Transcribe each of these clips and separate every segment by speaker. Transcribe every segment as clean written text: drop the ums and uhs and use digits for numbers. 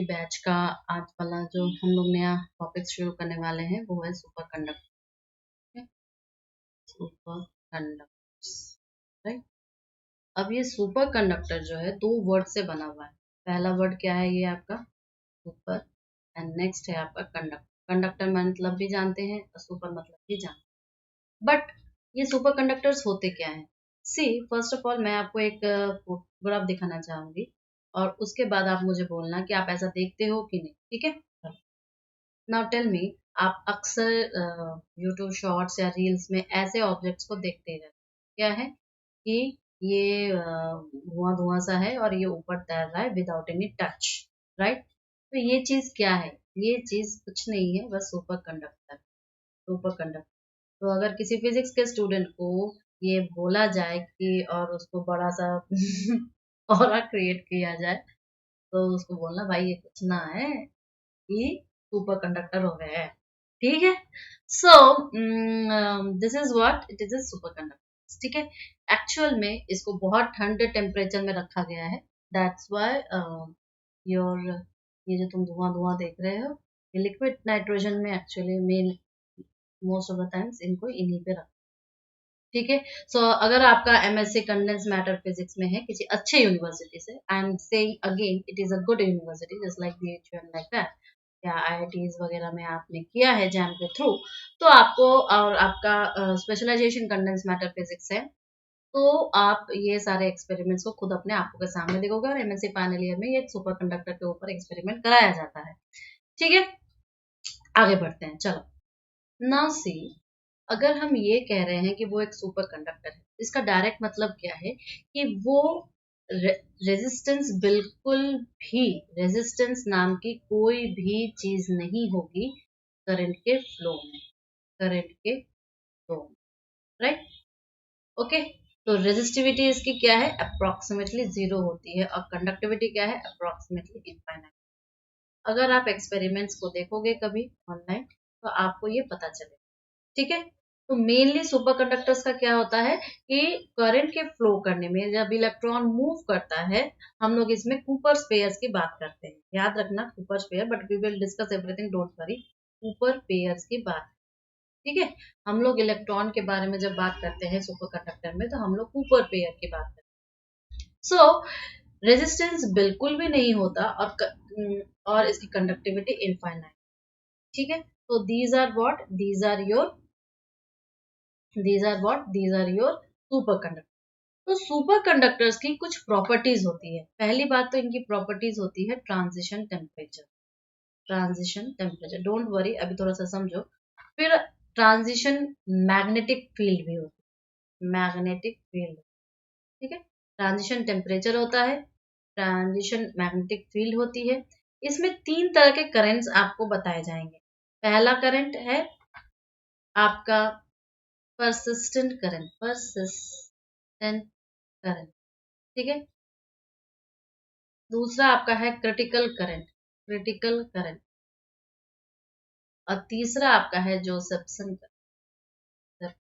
Speaker 1: की बैच का आज वाला जो हम लोग नया टॉपिक शुरू करने वाले हैं वो है super conductor. Super conductors, right. अब ये सुपर कंडक्टर जो है दो वर्ड से बना हुआ है। पहला वर्ड क्या है, ये आपका सुपर, एंड नेक्स्ट है आपका कंडक्टर। कंडक्टर मतलब भी जानते हैं और सुपर मतलब भी जानते हैं, बट ये सुपर कंडक्टर्स होते क्या हैं? सी, फर्स्ट ऑफ ऑल मैं आपको एक फोटोग्राफ दिखाना चाहूंगी और उसके बाद आप मुझे बोलना कि आप ऐसा देखते हो कि नहीं, ठीक है। नाउ टेल मी, आप अक्सर यूट्यूब शॉर्ट्स या रील्स में ऐसे ऑब्जेक्ट्स को देखते हैं, क्या है कि ये धुआं धुआं सा है और ये ऊपर तैर रहा है विदाउट एनी टच, राइट। तो ये चीज क्या है? ये चीज कुछ नहीं है, बस सुपर कंडक्टर। सुपर कंडक्टर, तो अगर किसी फिजिक्स के स्टूडेंट को ये बोला जाए कि और उसको बड़ा सा ऑरा क्रिएट किया जाए, तो उसको बोलना भाई ये कुछ ना है, ये सुपर कंडक्टर हो गया है, ठीक है। So this is what it is, a super conductor, ठीक है। एक्चुअल में इसको बहुत ठंडे टेम्परेचर में रखा गया है, दैट्स व्हाई योर, ये जो तुम धुआं धुआं देख रहे हो, ये लिक्विड नाइट्रोजन में actually main most of the times इनको इन्हीं पे रख, ठीक है। सो अगर आपका एमएससी कंडेंस मैटर फिजिक्स में है किसी अच्छे यूनिवर्सिटी से, I am saying again it is a good university just like BHU like that, या आईआईटीज वगैरह में आपने किया है जैम के थ्रू, तो आपको, और आपका स्पेशलाइजेशन कंडेंस मैटर फिजिक्स है, तो आप ये सारे एक्सपेरिमेंट्स को खुद अपने आंखों के सामने देखोगे, और एमएससी फाइनल ईयर में ये सुपर कंडक्टर के ऊपर एक्सपेरिमेंट कराया जाता है, ठीक है। आगे बढ़ते हैं, चलो। नाउ सी, अगर हम ये कह रहे हैं कि वो एक सुपर कंडक्टर है, इसका डायरेक्ट मतलब क्या है कि वो रेजिस्टेंस, बिल्कुल भी रेजिस्टेंस नाम की कोई भी चीज नहीं होगी करंट के फ्लो में, करंट के फ्लो में, राइट, ओके। तो रेजिस्टिविटी इसकी क्या है? अप्रोक्सीमेटली जीरो होती है, और कंडक्टिविटी क्या है? Approximately infinite. अगर आप एक्सपेरिमेंट्स को देखोगे कभी ऑनलाइन, तो आपको ये पता चलेगा, ठीक है। तो मेनली सुपर कंडक्टर्स का क्या होता है कि करंट के फ्लो करने में जब इलेक्ट्रॉन मूव करता है, हम लोग इसमें कूपर्स पेयर्स की बात करते हैं, याद रखना Cooper's pair, but we will discuss everything, don't worry. Cooper pairs की बात, ठीक है। हम लोग इलेक्ट्रॉन के बारे में जब बात करते हैं सुपर कंडक्टर में, तो हम लोग कूपर पेयर की बात करते हैं। सो रेजिस्टेंस बिल्कुल भी नहीं होता, और इसकी कंडक्टिविटी इनफाइनाइट, ठीक है। तो these are what, these are your super conductor. तो सुपर कंडक्टर्स की कुछ प्रॉपर्टीज होती है। पहली बात तो इनकी प्रॉपर्टीज होती है transition temperature, transition temperature, don't worry, अभी थोड़ा सा समझो। फिर ट्रांजिशन मैग्नेटिक फील्ड भी होती है, मैग्नेटिक फील्ड, ठीक है। ट्रांजिशन टेम्परेचर होता है, ट्रांजिशन मैग्नेटिक फील्ड होती है। इसमें तीन तरह के करंट्स आपको बताए जाएंगे। पहला करंट है आपका परसिस्टेंट करंट, परसिस्टेंट करंट, ठीक है। दूसरा आपका है क्रिटिकल करंट, क्रिटिकल करंट, और तीसरा आपका है जोसेफ्सन करंट।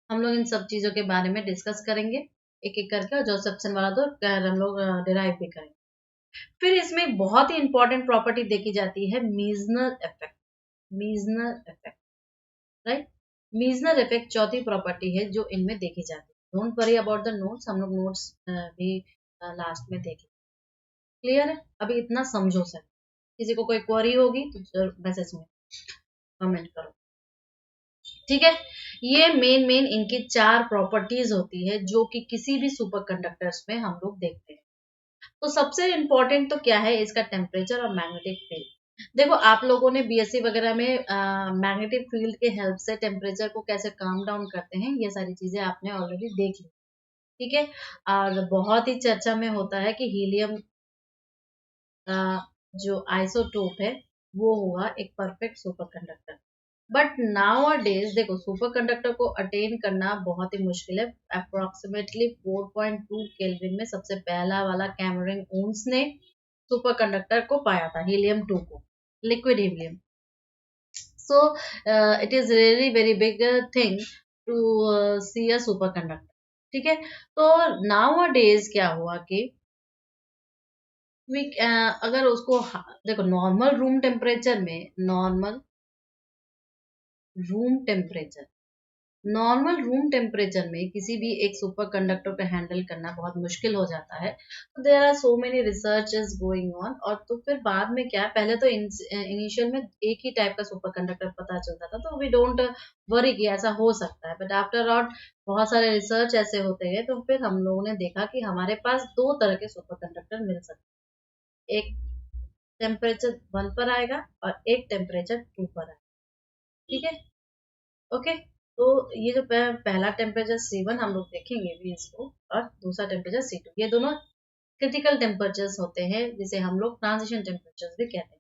Speaker 1: हम लोग इन सब चीजों के बारे में डिस्कस करेंगे एक एक करके, और जोसेफ्सन वाला तो हम लोग डिराइव भी करेंगे। फिर इसमें एक बहुत ही इंपॉर्टेंट प्रॉपर्टी देखी जाती है, Meissner effect, Meissner effect, right. Meissner effect चौथी प्रॉपर्टी है जो इनमें देखी जाती है। Don't worry about the notes, हम लोग नोट्स भी लास्ट में देखेंगे, क्लियर है। अभी इतना समझो सर, किसी को कोई क्वेरी होगी तो मैसेज में कमेंट करो, ठीक है। ये मेन मेन इनकी चार प्रॉपर्टीज होती है जो कि किसी भी सुपर कंडक्टर्स में हम लोग देखते हैं। तो सबसे इंपॉर्टेंट तो क्या है, इसका टेम्परेचर और मैग्नेटिक फील्ड। देखो आप लोगों ने बीएससी वगैरह में मैग्नेटिक फील्ड के हेल्प से टेम्परेचर को कैसे काम डाउन करते हैं, ये सारी चीजें आपने ऑलरेडी देख ली, ठीक है। और बहुत ही चर्चा में होता है कि हीलियम जो आइसोटोप है वो हुआ एक perfect super conductor. But now a days देखो सुपर कंडक्टर को अटेन करना बहुत ही मुश्किल है। अप्रोक्सीमेटली 4.2 केल्विन में सबसे पहला वाला कैमरिन ओन्स ने सुपर कंडक्टर को पाया था, हीलियम 2 को, liquid helium. So it is really very big thing to see a super conductor, ठीक है। तो नाउ अ डेज क्या हुआ कि अगर उसको देखो, नॉर्मल रूम टेम्परेचर में किसी भी एक सुपर कंडक्टर को हैंडल करना बहुत मुश्किल हो जाता है। तो there are so many research is going on. और तो फिर बाद में क्या, पहले तो इनिशियल में एक ही टाइप का सुपर कंडक्टर पता चलता था, तो वी डोंट वरी कि ऐसा हो सकता है। बट आफ्टर ऑल बहुत सारे रिसर्च ऐसे होते गए, तो फिर हम लोगों ने देखा कि हमारे पास दो तरह के सुपर कंडक्टर मिल सकते हैं। एक टेम्परेचर 1 पर आएगा और एक टेम्परेचर 2 पर आएगा। ठीक है, ओके। तो ये जो पहला टेम्परेचर C1 हम लोग देखेंगे भी इसको, और दूसरा टेम्परेचर C2, ये दोनों क्रिटिकल टेम्परेचर्स होते हैं, जिसे हम लोग ट्रांजिशन टेम्परेचर्स भी कहते हैं।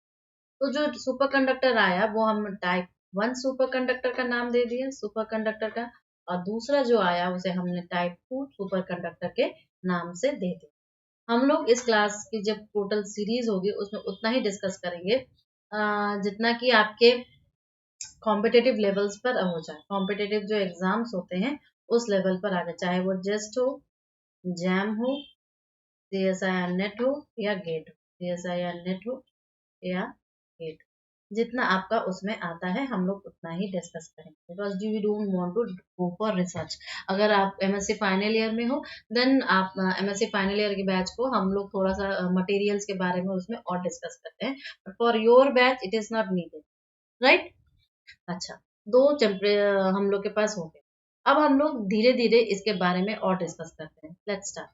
Speaker 1: तो जो सुपर कंडक्टर आया वो हम टाइप 1 सुपर कंडक्टर का नाम दे दिया सुपर कंडक्टर का, और दूसरा जो आया उसे हमने टाइप 2 सुपर कंडक्टर के नाम से दे दिया। हम लोग इस क्लास की जब टोटल सीरीज होगी उसमें उतना ही डिस्कस करेंगे जितना कि आपके कॉम्पिटेटिव लेवल्स पर हो जाए, कॉम्पिटेटिव जो एग्जाम्स होते हैं उस लेवल पर आ जाए, चाहे वो जेस्ट हो, जैम हो, CSIR नेट हो या गेट हो, CSIR नेट हो या गेट, जितना आपका उसमें आता है हम लोग उतना ही डिस्कस करेंगे, because we don't want to go for research. अगर आप MSc फाइनल ईयर में हो, देन आप MSc फाइनल ईयर के बैच को हम लोग थोड़ा सा मटेरियल्स के बारे में उसमें और डिस्कस करते हैं, but for your batch it is not needed, right. अच्छा, दो हम लोग के पास हो गए। अब हम लोग धीरे धीरे इसके बारे में और डिस्कस करते हैं। Let's start.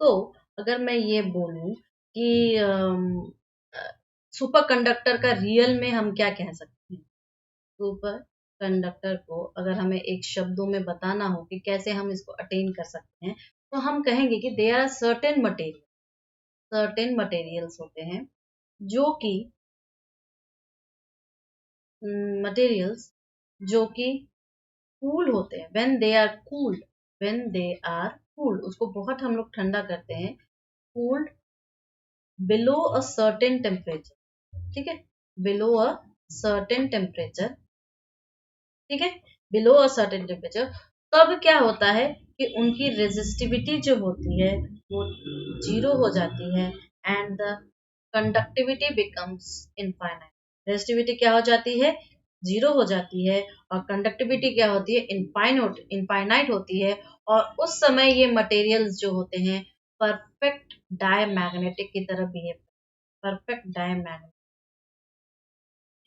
Speaker 1: तो अगर मैं ये बोलूं कि सुपर कंडक्टर का रियल में हम क्या कह सकते हैं, सुपर कंडक्टर को अगर हमें एक शब्दों में बताना हो कि कैसे हम इसको अटेन कर सकते हैं, तो हम कहेंगे कि देयर आर सर्टेन मटेरियल्स होते हैं जो कि मटेरियल्स जो कि कूल होते हैं, व्हेन दे आर कूल्ड, उसको बहुत हम लोग ठंडा करते हैं, cooled below a certain temperature. ठीक है, बिलो अ सर्टेन टेम्परेचर। ठीक है, बिलो अ सर्टेन टेम्परेचर। तब क्या होता है कि उनकी रेजिस्टिविटी जो होती है वो 0 हो जाती है, and the conductivity becomes infinite. Resistivity क्या हो जाती है, 0 हो जाती है, और कंडक्टिविटी क्या होती है, इनफाइनाइट होती है। और उस समय ये मटेरियल्स जो होते हैं परफेक्ट डायमैग्नेटिक की तरह परफेक्ट डायमैग्नेटिक,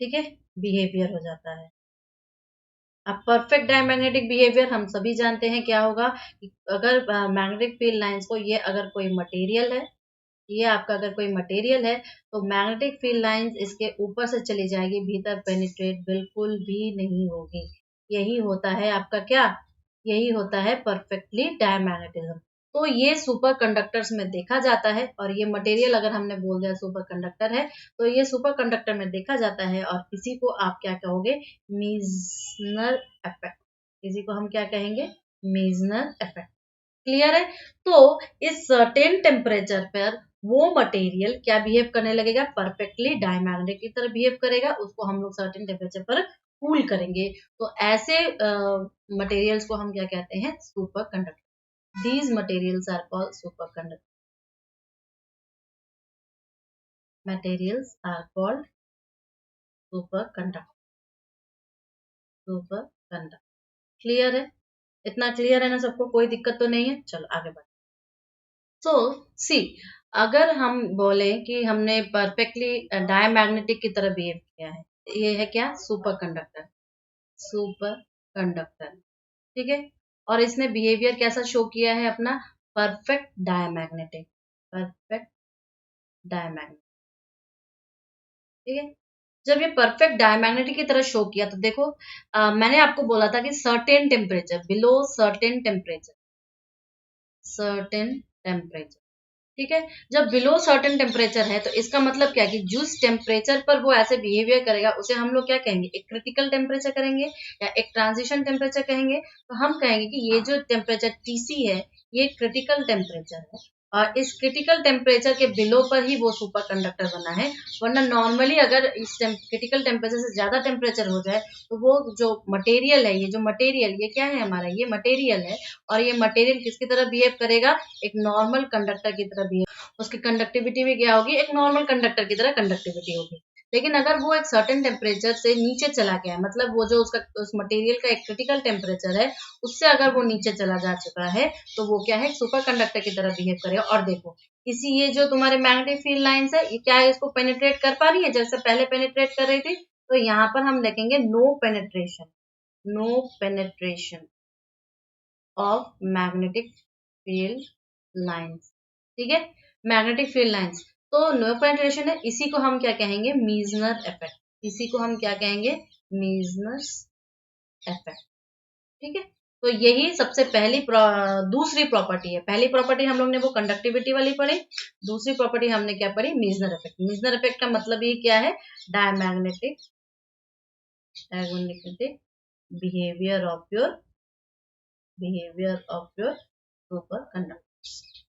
Speaker 1: ठीक है, बिहेवियर हो जाता है। अब परफेक्ट डायमैग्नेटिक बिहेवियर हम सभी जानते हैं क्या होगा, कि अगर मैग्नेटिक फील्ड लाइंस को, ये अगर कोई मटेरियल है, ये आपका अगर कोई मटेरियल है, तो मैग्नेटिक फील्ड लाइंस इसके ऊपर से चली जाएगी, भीतर पेनिट्रेट बिल्कुल भी नहीं होगी। यही होता है आपका क्या, यही होता है परफेक्टली डायमैग्नेटिज्म। तो ये सुपर कंडक्टर्स में देखा जाता है, और ये मटेरियल अगर हमने बोल दिया सुपर कंडक्टर है, तो ये सुपर कंडक्टर में देखा जाता है। और इसी को आप क्या कहोगे, मीजनर इफेक्ट। इसी को हम क्या कहेंगे, मीजनर इफेक्ट। क्लियर है। तो इस सर्टेन टेम्परेचर पर वो मटेरियल क्या बिहेव करने लगेगा, परफेक्टली डायमैग्नेटिक की तरह बिहेव करेगा, उसको हम लोग सर्टेन टेम्परेचर पर कूल करेंगे। तो ऐसे मटेरियल्स को हम क्या कहते हैं, super conductor. These materials are called super conductor. Materials are called super conductor, super conductor. Clear है, इतना क्लियर है ना सबको, कोई दिक्कत तो नहीं है। चलो आगे बढ़ते। सो सी, अगर हम बोले कि हमने परफेक्टली डायमैग्नेटिक की तरह बिहेव किया है, ये है क्या, सुपर कंडक्टर, सुपर कंडक्टर। ठीक है, और इसने बिहेवियर कैसा शो किया है अपना, परफेक्ट डायमैग्नेटिक, परफेक्ट डायमैग्नेटिक। ठीक है, जब ये परफेक्ट डायमैग्नेटिक की तरह शो किया, तो देखो मैंने आपको बोला था कि certain temperature, below certain temperature, certain temperature. ठीक है, जब बिलो सर्टेन टेम्परेचर है, तो इसका मतलब क्या है कि जिस टेम्परेचर पर वो ऐसे बिहेवियर करेगा उसे हम लोग क्या कहेंगे, एक क्रिटिकल टेम्परेचर करेंगे या एक ट्रांजिशन टेम्परेचर कहेंगे। तो हम कहेंगे कि ये जो टेम्परेचर TC है, ये क्रिटिकल टेम्परेचर है, और इस क्रिटिकल टेम्परेचर के बिलो पर ही वो सुपर कंडक्टर बना है। वरना नॉर्मली अगर इस क्रिटिकल टेम्परेचर से ज्यादा टेम्परेचर हो जाए, तो वो जो मटेरियल है, ये क्या है हमारा, ये मटेरियल है, और ये मटेरियल किसकी तरह बिहेव करेगा, एक नॉर्मल कंडक्टर की तरह बिहेव। उसकी कंडक्टिविटी भी क्या होगी, एक नॉर्मल कंडक्टर की तरह कंडक्टिविटी होगी। लेकिन अगर वो एक सर्टेन टेम्परेचर से नीचे चला गया है, मतलब वो जो उसका उस मटेरियल का एक क्रिटिकल टेम्परेचर है उससे अगर वो नीचे चला जा चुका है तो वो क्या है, सुपर कंडक्टर की तरह बिहेव करेगा। और देखो इसी ये जो तुम्हारे मैग्नेटिक फील्ड लाइंस है, ये क्या है, इसको पेनिट्रेट कर पा रही है जैसे पहले पेनिट्रेट कर रही थी। तो यहाँ पर हम लिखेंगे no penetration, no penetration of magnetic field lines. ठीक है, मैग्नेटिक फील्ड लाइंस तो नो पेनिट्रेशन है, इसी को हम क्या कहेंगे, मीजनर इफेक्ट। इसी को हम क्या कहेंगे, मीजनर इफेक्ट। ठीक है, तो यही सबसे पहली दूसरी प्रॉपर्टी है। पहली प्रॉपर्टी हम लोग ने वो कंडक्टिविटी वाली पढ़ी, दूसरी प्रॉपर्टी हमने क्या पढ़ी, मीजनर इफेक्ट। मीजनर इफेक्ट का मतलब ये क्या है, diamagnetic behaviour of your super conductor.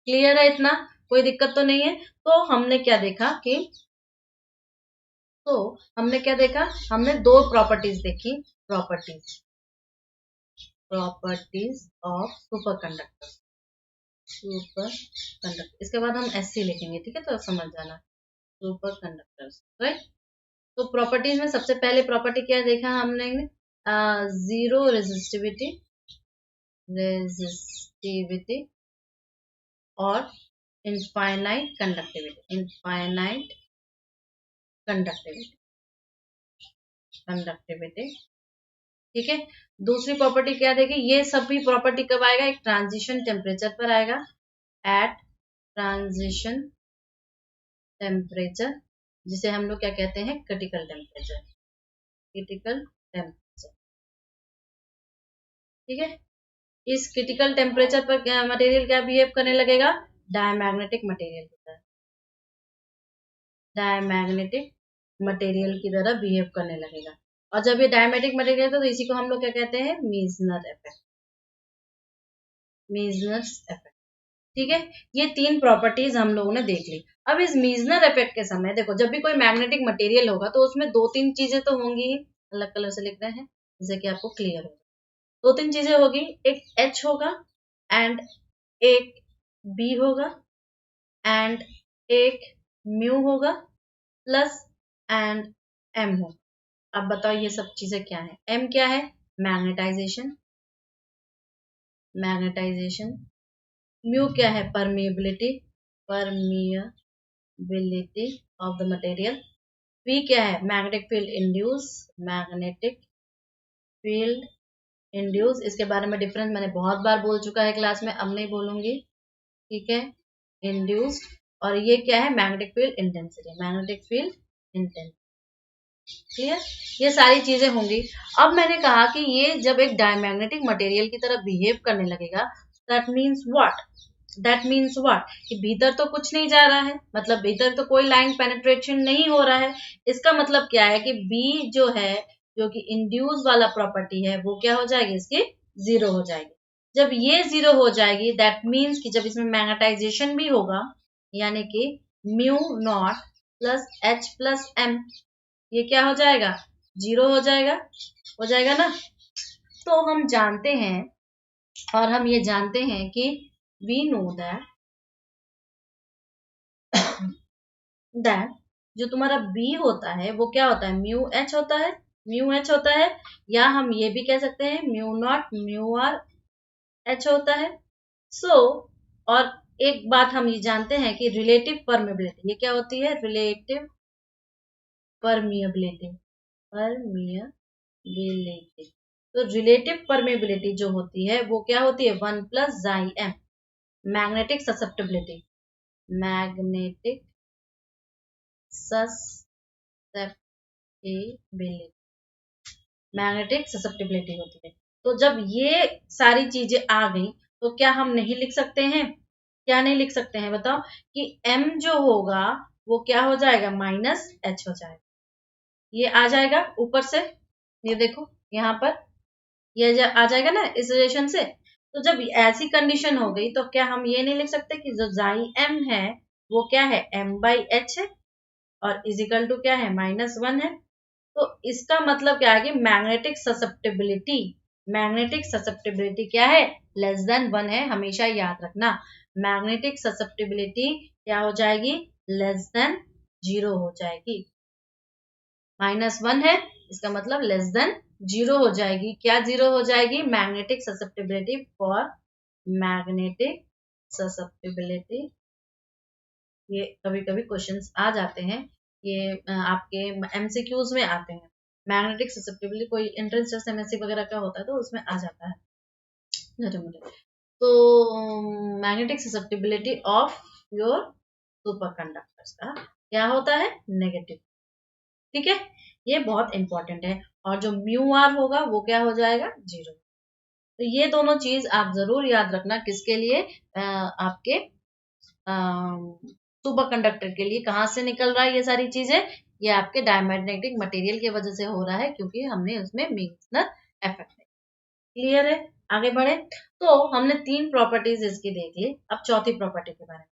Speaker 1: Clear है, इतना कोई दिक्कत तो नहीं है। तो हमने क्या देखा कि हमने दो प्रॉपर्टीज देखी, प्रॉपर्टीज ऑफ सुपर कंडक्टर। इसके बाद हम एससी लिखेंगे, ठीक है, तो समझ जाना, सुपर कंडक्टर्स, राइट। तो प्रॉपर्टीज में सबसे पहले प्रॉपर्टी क्या देखा हमने, जीरो रेजिस्टिविटी और इनफाइनाइट कंडक्टिविटी। ठीक है, दूसरी प्रॉपर्टी क्या देगी, ये सभी प्रॉपर्टी कब आएगा, एक ट्रांजिशन टेम्परेचर पर आएगा, एट ट्रांजिशन टेम्परेचर, जिसे हम लोग क्या कहते हैं, क्रिटिकल टेम्परेचर। ठीक है, इस क्रिटिकल टेम्परेचर पर क्या मटेरियल क्या बिहेव करने लगेगा, डायमैग्नेटिक मटेरियल की तरह, डायमैग्नेटिक मटेरियल की तरह बिहेव करने लगेगा। और जब ये डायमैग्नेटिक मटेरियल तो इसी को हम लोग क्या कहते हैं, मीजनर इफेक्ट। ठीक है, ये तीन प्रॉपर्टीज हम लोगों ने देख ली। अब इस मीजनर इफेक्ट के समय देखो, जब भी कोई मैग्नेटिक मटेरियल होगा तो उसमें दो तीन चीजें तो होंगी ही, अलग कलर से लिख रहे हैं जिससे कि आपको क्लियर हो। दो तीन चीजें होगी, एक H होगा एंड एक B होगा एंड एक म्यू होगा प्लस एंड M होगा। अब बताओ ये सब चीजें क्या है, M क्या है, मैग्नेटाइजेशन, म्यू क्या है, permeability of the material, P क्या है, मैग्नेटिक फील्ड इंड्यूस। इसके बारे में डिफरेंस मैंने बहुत बार बोल चुका है क्लास में, अब नहीं बोलूंगी, ठीक है, इंड्यूस्ड। और ये क्या है, मैग्नेटिक फील्ड इंटेंसिटी। ठीक है, ये सारी चीजें होंगी। अब मैंने कहा कि ये जब एक डायमैग्नेटिक मटेरियल की तरह बिहेव करने लगेगा, दैट मीन्स व्हाट, कि भीतर तो कुछ नहीं जा रहा है, मतलब भीतर तो कोई लाइन पेनिट्रेशन नहीं हो रहा है। इसका मतलब क्या है कि बी जो है, जो कि इंड्यूस वाला प्रॉपर्टी है, वो क्या हो जाएगी, इसकी जीरो हो जाएगी। जब ये जीरो हो जाएगी, दैट मीन्स कि जब इसमें मैग्नेटाइजेशन भी होगा, यानी कि mu naught plus H plus M, ये क्या हो जाएगा, जीरो हो जाएगा ना। तो हम जानते हैं, और हम ये जानते हैं कि वी नो दैट जो तुम्हारा B होता है वो क्या होता है, म्यू H होता है, या हम ये भी कह सकते हैं mu naught mu r H होता है। और एक बात हम ये जानते हैं कि रिलेटिव परमेबिलिटी, ये क्या होती है, रिलेटिव परमिएबिलिटी। तो रिलेटिव परमेबिलिटी जो होती है वो क्या होती है, 1 प्लस जाई एम। मैग्नेटिक ससेप्टिबिलिटी होती है। तो जब ये सारी चीजें आ गई तो क्या हम नहीं लिख सकते हैं, क्या नहीं लिख सकते हैं बताओ, कि M जो होगा वो क्या हो जाएगा, माइनस H हो जाएगा। ये आ जाएगा ऊपर से, ये देखो यहाँ पर ये आ जाएगा ना इस रिलेशन से। तो जब ऐसी कंडीशन हो गई तो क्या हम ये नहीं लिख सकते कि जो जाई M है वो क्या है, M/H है, और इजिकल टू क्या है, -1 है। तो इसका मतलब क्या है कि मैग्नेटिक ससेप्टिबिलिटी क्या है, लेस देन 1 है, हमेशा याद रखना। मैग्नेटिक ससेप्टिबिलिटी क्या हो जाएगी, लेस देन 0 हो जाएगी। -1 है, इसका मतलब लेस देन 0 हो जाएगी। क्या 0 हो जाएगी, magnetic susceptibility for magnetic susceptibility. ये कभी कभी क्वेश्चंस आ जाते हैं, ये आपके एमसीक्यूज में आते हैं। मैग्नेटिक ससेप्टिबिलिटी कोई एंट्रेंस टेस्ट एमएससी वगैरह का होता है तो उसमें आ जाता है। तो magnetic susceptibility of your super conductors का क्या होता है, नेगेटिव। ठीक है, ये बहुत इंपॉर्टेंट है। और जो म्यू आर होगा वो क्या हो जाएगा, 0। तो ये दोनों चीज आप जरूर याद रखना, किसके लिए, आपके सुपर कंडक्टर के लिए। कहाँ से निकल रहा है ये सारी चीजें, ये आपके डायमैग्नेटिक मटेरियल की वजह से हो रहा है, क्योंकि हमने उसमें मिक्सनर इफेक्ट है। क्लियर है, आगे बढ़े। तो हमने 3 प्रॉपर्टीज इसकी देख ली, अब चौथी प्रॉपर्टी के बारे में।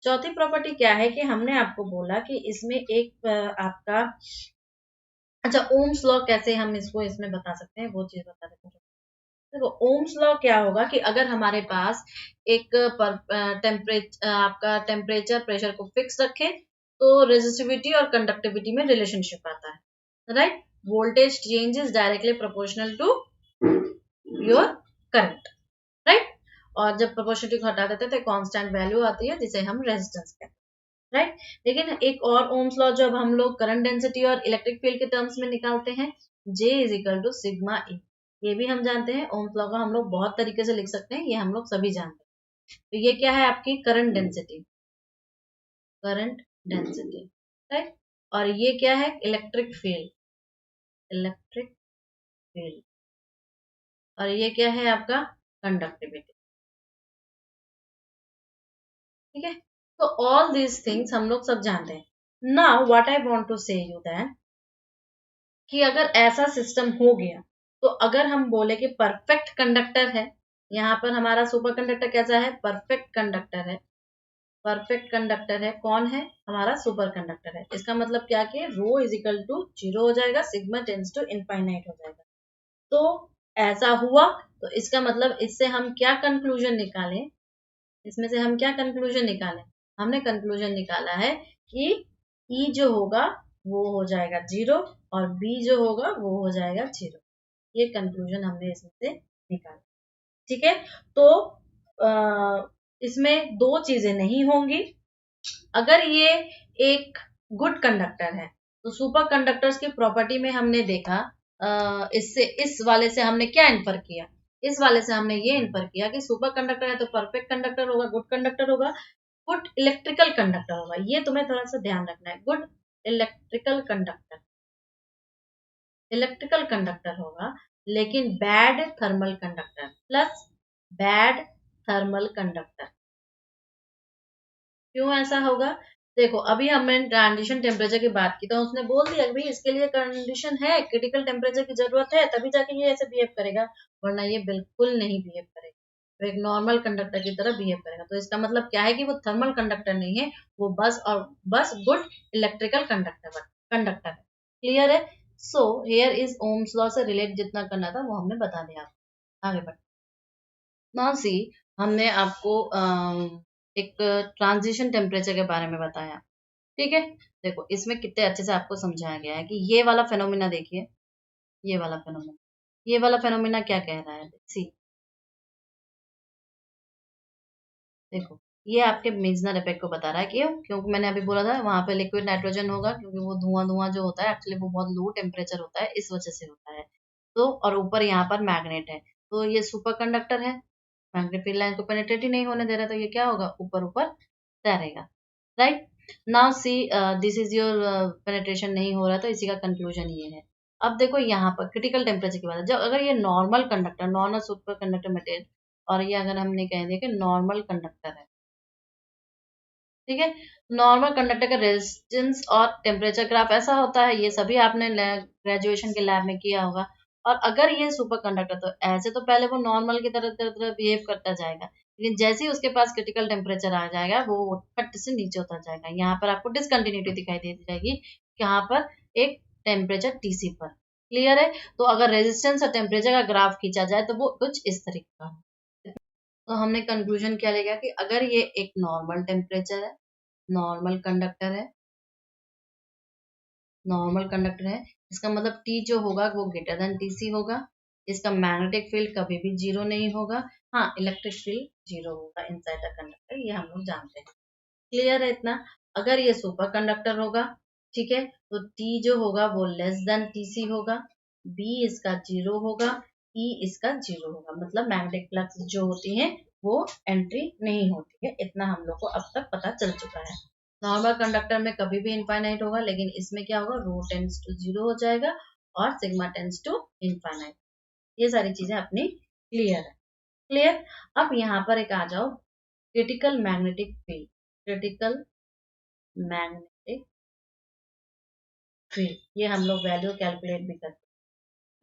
Speaker 1: चौथी प्रॉपर्टी क्या है कि हमने आपको बोला कि इसमें एक आपका, अच्छा ओम्स लॉ कैसे हम इसको इसमें बता सकते हैं वो चीज बता देते हैं। देखो ओम्स लॉ क्या होगा कि अगर हमारे पास एक आपका टेम्परेचर प्रेशर को फिक्स रखे तो रेजिस्टिविटी और कंडक्टिविटी में रिलेशनशिप आता है, right. Voltage change is directly proportional to your current, right. और जब प्रोपोर्शनलिटी को हटा देते हैं तो कांस्टेंट वैल्यू आती है जिसे हम रेजिस्टेंस कहते हैं, राइट। लेकिन एक और ओम्स लॉ जब हम लोग करंट डेंसिटी और इलेक्ट्रिक फील्ड के टर्म्स में निकालते हैं, J is equal to sigma E। ये भी हम जानते हैं, ओम्स लॉ का हम लोग बहुत तरीके से लिख सकते हैं, ये हम लोग सभी जानते हैं। तो ये क्या है आपकी current density, current density, right. और ये क्या है, इलेक्ट्रिक फील्ड, इलेक्ट्रिक फील्ड। और ये क्या है आपका कंडक्टिविटी, ठीक है। तो ऑल दीज थिंग्स हम लोग सब जानते हैं। Now what I want to say you that कि अगर ऐसा सिस्टम हो गया तो अगर हम बोले कि परफेक्ट कंडक्टर है, यहाँ पर हमारा सुपर कंडक्टर कैसा है, परफेक्ट कंडक्टर है। परफेक्ट कंडक्टर है, कौन है, हमारा सुपर कंडक्टर है। इसका मतलब क्या कि रो इज इक्वल टू 0 हो जाएगा, सिग्मा टेंस टू इनफाइनाइट हो जाएगा। तो ऐसा हुआ तो इसका मतलब इससे हम क्या कंक्लूजन निकालें, इसमें से हम क्या कंक्लूजन निकालें, हमने कंक्लूजन निकाला है कि E जो होगा वो हो जाएगा 0 और B जो होगा वो हो जाएगा 0। ये कंक्लूजन हमने इसमें से निकाला, ठीक है। तो इसमें 2 चीजें नहीं होंगी। अगर ये एक गुड कंडक्टर है तो सुपर कंडक्टर्स की प्रॉपर्टी में हमने देखा, इससे इस वाले से हमने क्या इन्फर किया, इस वाले से हमने ये इन्फर किया कि सुपर कंडक्टर है तो परफेक्ट कंडक्टर होगा, गुड कंडक्टर होगा, गुड इलेक्ट्रिकल कंडक्टर होगा। ये तुम्हें थोड़ा सा ध्यान रखना है, good electrical conductor, electrical conductor होगा, लेकिन bad thermal conductor, plus bad thermal conductor. क्यों ऐसा होगा, देखो अभी हमने ट्रांजिशन टेम्परेचर की बात की तो उसने बोल दिया भाई इसके लिए कंडीशन है, क्रिटिकल टेम्परेचर की जरूरत है तभी जाके ये ऐसे बिहेव करेगा, वरना ये बिल्कुल नहीं बिहेव करेगा, तो एक नॉर्मल कंडक्टर की तरह बिहेव करेगा। तो इसका मतलब क्या है कि वो थर्मल कंडक्टर नहीं है, वो बस गुड इलेक्ट्रिकल कंडक्टर है। क्लियर है। So here is Ohm's law से रिलेट जितना करना था वो हमने बता दिया। आगे बढ़, नाउ सी, हमने आपको एक ट्रांजिशन टेम्परेचर के बारे में बताया, ठीक है। देखो इसमें कितने अच्छे से आपको समझाया गया है कि ये वाला फेनोमेना देखिए, ये वाला फेनोमेना, ये वाला फेनोमेना क्या कह रहा है, सी देखो ये आपके मेजनर इफेक्ट को बता रहा है। क्यों, क्योंकि मैंने अभी बोला था वहां पे लिक्विड नाइट्रोजन होगा, क्योंकि वो धुआं धुआं जो होता है एक्चुअली वो बहुत लो टेम्परेचर होता है, इस वजह से होता है। तो और ऊपर यहाँ पर मैग्नेट है, तो ये सुपर कंडक्टर है, मैग्नेट फील्ड लाइन को पेनिट्रेट ही नहीं होने दे रहा, तो ये क्या होगा, ऊपर ऊपर तैरेगा, right. Now see this is your penetration नहीं हो रहा, तो इसी का कंक्लूजन ये है। अब देखो यहाँ पर क्रिटिकल टेम्परेचर की बात है, जब अगर ये normal conductor, normal super conductor material, और ये अगर हमने कह दिया कि नॉर्मल कंडक्टर है, ठीक है। नॉर्मल कंडक्टर का रेजिस्टेंस और टेम्परेचर ग्राफ ऐसा होता है, ये सभी आपने ग्रेजुएशन के लैब में किया होगा। और अगर ये सुपर कंडक्टर, तो ऐसे तो पहले वो नॉर्मल की तरह बिहेव करता जाएगा, लेकिन जैसे ही उसके पास क्रिटिकल टेम्परेचर आ जाएगा वो फट से नीचे उतर जाएगा। यहाँ पर आपको डिसकंटिन्यूटी दिखाई दे जाएगी, यहाँ पर एक टेम्परेचर टीसी पर। क्लियर है। तो अगर रेजिस्टेंस और टेम्परेचर का ग्राफ खींचा जाए तो वो कुछ इस तरीके का तो हमने कंक्लूजन क्या लेगा कि अगर ये एक नॉर्मल टेम्परेचर है, नॉर्मल कंडक्टर है, नॉर्मल कंडक्टर है, इसका मतलब टी जो होगा वो ग्रेटर देन टीसी होगा, इसका मैग्नेटिक फील्ड कभी भी जीरो नहीं होगा, हाँ इलेक्ट्रिक फील्ड जीरो होगा इनसाइड द कंडक्टर, ये हम लोग जानते हैं। क्लियर है इतना। अगर ये सुपर कंडक्टर होगा, ठीक है, तो टी जो होगा वो लेस देन टीसी होगा, बी इसका जीरो होगा, ई इसका जीरो होगा, मतलब मैग्नेटिक फ्लक्स जो होती है वो एंट्री नहीं होती है। इतना हम लोग को अब तक पता चल चुका है। नॉर्मल कंडक्टर में कभी भी इनफाइनाइट होगा, लेकिन इसमें क्या होगा, रो टेंड्स टू जीरो हो जाएगा और सिग्मा टेंड्स टू इनफाइनाइट। ये सारी चीजें अपनी क्लियर है। क्लियर। अब यहाँ पर एक आ जाओ, critical magnetic field. Critical magnetic field, ये हम लोग वैल्यू कैलकुलेट भी करते हैं।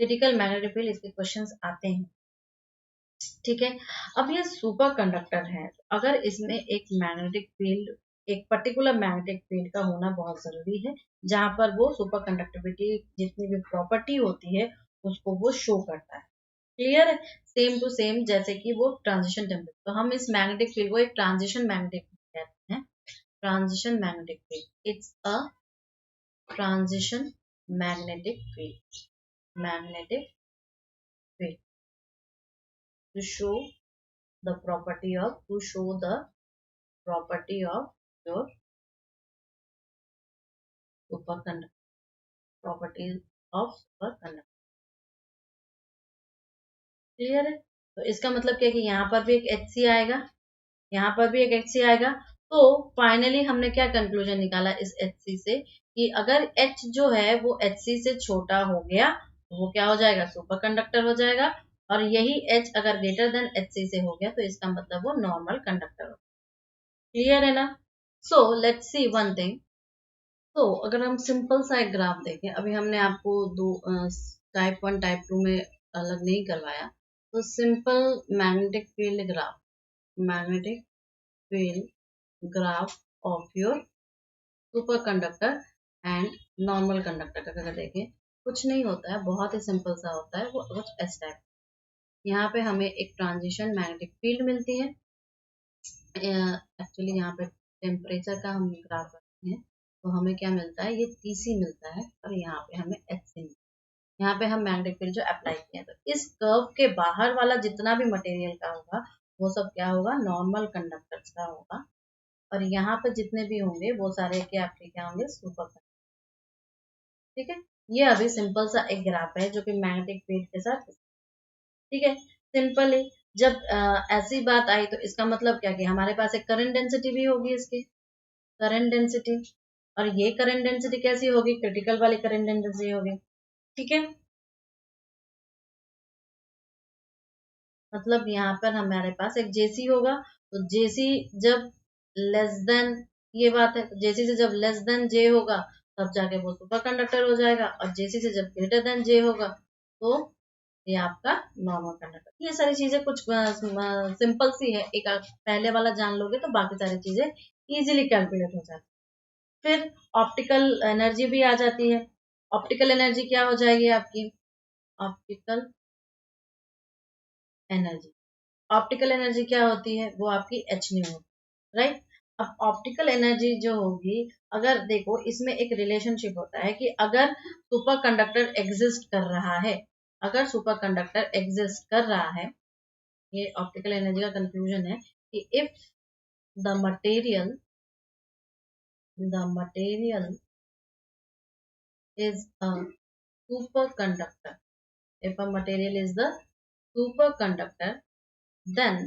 Speaker 1: क्रिटिकल मैग्नेटिक फील्ड, इसके क्वेश्चंस आते हैं, ठीक है। अब ये सुपर कंडक्टर है, अगर इसमें एक मैग्नेटिक फील्ड, एक पर्टिकुलर मैग्नेटिक फील्ड का होना बहुत जरूरी है, जहां पर वो सुपर कंडक्टिविटी जितनी भी प्रॉपर्टी होती है उसको वो शो करता है। क्लियर है। सेम टू सेम जैसे कि वो ट्रांजिशन टेम्परेचर, तो हम इस मैग्नेटिक फील्ड को एक ट्रांजिशन मैग्नेटिक फील्ड कहते हैं। Transition magnetic field, it's a transition magnetic field, magnetic field to show the property of, to show the property of your superconductor, properties of superconductor। Clear है। तो इसका मतलब क्या है कि यहाँ पर भी एक HC आएगा, यहाँ पर भी एक HC आएगा। तो फाइनली हमने क्या कंक्लूजन निकाला इस HC से कि अगर H जो है वो HC से छोटा हो गया तो वो क्या हो जाएगा, सुपर कंडक्टर हो जाएगा, और यही H अगर ग्रेटर देन HC से हो गया तो इसका मतलब वो नॉर्मल कंडक्टर हो। क्लियर है ना। So let's see one thing. तो अगर हम सिंपल सा एक ग्राफ देखें, अभी हमने आपको दो टाइप 1 टाइप 2 में अलग नहीं करवाया, तो simple magnetic field graph, magnetic field graph of your super conductor and normal conductor का अगर देखें, कुछ नहीं होता है, बहुत ही सिंपल सा होता है, वो कुछ इस टाइप। यहाँ पे हमें एक ट्रांजिशन मैग्नेटिक फील्ड मिलती है, एक्चुअली यहाँ पे टेम्परेचर का हम ग्राफ रखते हैं तो हमें क्या मिलता है, ये TC मिलता है, और यहाँ पे हमें HC मिलता है। यहाँ पे हम मैग्नेटिक फील्ड जो अप्लाई किए हैं, तो इस कर्व के बाहर वाला जितना भी मटेरियल का होगा वो सब क्या होगा, नॉर्मल कंडक्टर्स का होगा, और यहाँ पे जितने भी होंगे वो सारे के आपके क्या होंगे, सुपर कंडक्टर। ठीक है। ये अभी सिंपल सा एक ग्राफ है जो कि मैग्नेटिक फील्ड के साथ, ठीक है, सिंपल है। जब ऐसी बात आई तो इसका मतलब क्या कि हमारे पास एक करंट डेंसिटी भी होगी, इसकी करंट डेंसिटी, और ये करंट डेंसिटी कैसी होगी, क्रिटिकल वाली करंट डेंसिटी होगी। ठीक है, मतलब यहाँ पर हमारे पास एक जेसी होगा, तो जेसी जब लेस देन, ये बात है, तो जेसी से जब लेस देन जे होगा तब जाके वो सुपर कंडक्टर हो जाएगा, और जेसी से जब ग्रेटर देन जे होगा तो ये आपका नॉर्मल कंडक्टर। ये सारी चीजें कुछ सिंपल सी है, एक आप पहले वाला जान लोगे तो बाकी सारी चीजें इजीली कैलकुलेट हो जाती। फिर ऑप्टिकल एनर्जी भी आ जाती है। ऑप्टिकल एनर्जी क्या हो जाएगी आपकी, ऑप्टिकल एनर्जी, ऑप्टिकल एनर्जी क्या होती है, वो आपकी एच न्यू होती है, राइट। अब ऑप्टिकल एनर्जी जो होगी, अगर देखो इसमें एक रिलेशनशिप होता है कि अगर सुपर कंडक्टर एग्जिस्ट कर रहा है, अगर सुपर कंडक्टर एग्जिस्ट कर रहा है, ये ऑप्टिकल एनर्जी का कंक्लूजन है कि if the material, the material is a superconductor, if a material is the superconductor, then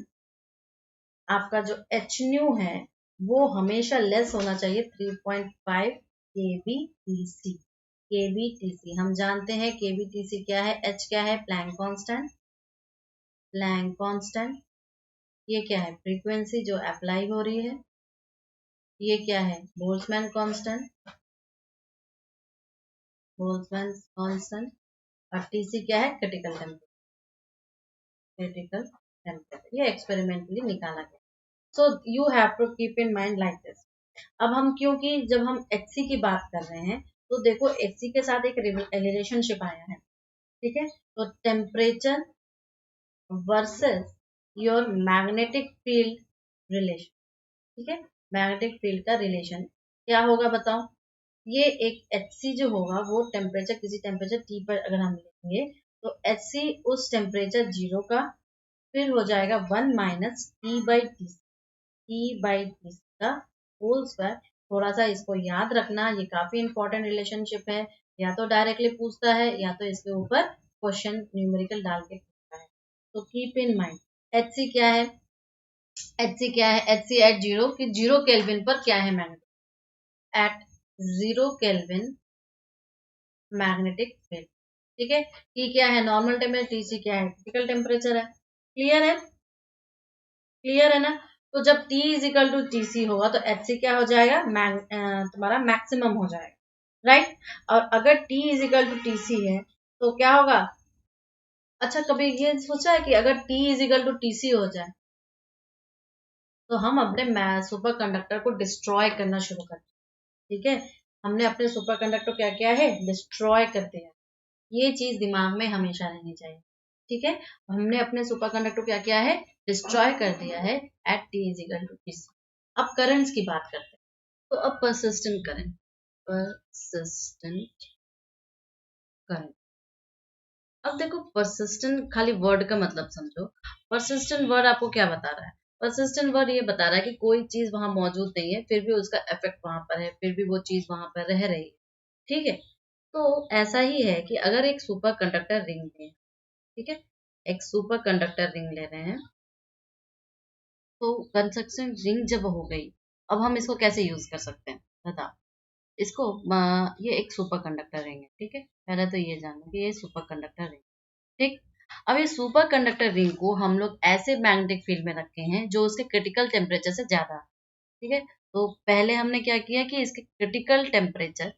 Speaker 1: आपका जो एच न्यू है वो हमेशा लेस होना चाहिए 3.5 kbtc। kbtc हम जानते हैं, kbtc क्या है, एच क्या है, प्लैंक कांस्टेंट, प्लैंक कांस्टेंट। ये क्या है, फ्रीक्वेंसी जो अप्लाई हो रही है। ये क्या है, बोल्ट्जमैन कांस्टेंट, बोल्ट्जमैन कांस्टेंट। और टीसी क्या है, क्रिटिकल टेम्परेचर, क्रिटिकल टेम्परेचर, ये एक्सपेरिमेंटली निकाला गया। So you have to keep in mind like this. अब हम, क्योंकि जब हम HC की बात कर रहे हैं तो देखो HC के साथ एक रिलेशनशिप आया है, ठीक है, तो temperature versus your magnetic field relation, ठीक है, मैग्नेटिक फील्ड का रिलेशन क्या होगा बताओ। ये एक Hc जो होगा वो टेम्परेचर, किसी टेम्परेचर T पर अगर हम लेंगे तो Hc उस टेम्परेचर 0 का फिर हो जाएगा 1 माइनस T/T का होल स्क्वायर। थोड़ा सा इसको याद रखना, ये काफी इंपॉर्टेंट रिलेशनशिप है, या तो डायरेक्टली पूछता है या तो इसके ऊपर क्वेश्चन न्यूमेरिकल डाल के पूछता है। तो कीप इन माइंड Hc क्या है, Hc क्या है, Hc एट जीरो, कि 0 केल्विन पर क्या है magnetic, at 0 kelvin magnetic field, ठीक है। T क्या है नॉर्मल टेम्परेचर, Tc क्या है क्रिटिकल टेम्परेचर है। क्लियर है, क्लियर है ना। तो जब T is equal to Tc होगा तो Hc क्या हो जाएगा, तुम्हारा मैक्सिमम हो जाएगा, राइट। और अगर T is equal to Tc है तो क्या होगा। अच्छा कभी ये सोचा है कि अगर T is equal to Tc हो जाए तो हम अपने सुपर कंडक्टर को डिस्ट्रॉय करना शुरू कर, ठीक है। हमने अपने सुपर कंडक्टर को क्या किया है, डिस्ट्रॉय कर दिया। ये चीज दिमाग में हमेशा रहनी चाहिए, ठीक है। हमने अपने सुपर कंडक्टर को क्या किया है, डिस्ट्रॉय कर दिया है at T is equal to Tc। अब करंट्स की बात करते हैं। तो अब परसिस्टेंट करंट, परसिस्टेंट करंट। अब देखो परसिस्टेंट खाली वर्ड का मतलब समझो। परसिस्टेंट वर्ड आपको क्या बता रहा है, परसिस्टेंट वर्ड ये बता रहा है कि कोई चीज वहां मौजूद नहीं है फिर भी उसका इफेक्ट वहां पर है, फिर भी वो चीज वहां पर रह रही है, ठीक है। तो ऐसा ही है कि अगर एक सुपर कंडक्टर रिंग है, ठीक है, एक सुपर कंडक्टर रिंग ले रहे हैं, तो कंस्ट्रक्शन रिंग जब हो गई, अब हम इसको कैसे यूज कर सकते हैं बताओ। इसको ये एक सुपर कंडक्टर रिंग है, ठीक है, पहले तो ये जानो कि ये सुपर कंडक्टर रिंग, ठीक। अब ये सुपर कंडक्टर रिंग को हम लोग ऐसे मैग्नेटिक फील्ड में रखे हैं जो उसके क्रिटिकल टेम्परेचर से ज्यादा, ठीक है। तो पहले हमने क्या किया कि इसके क्रिटिकल टेम्परेचर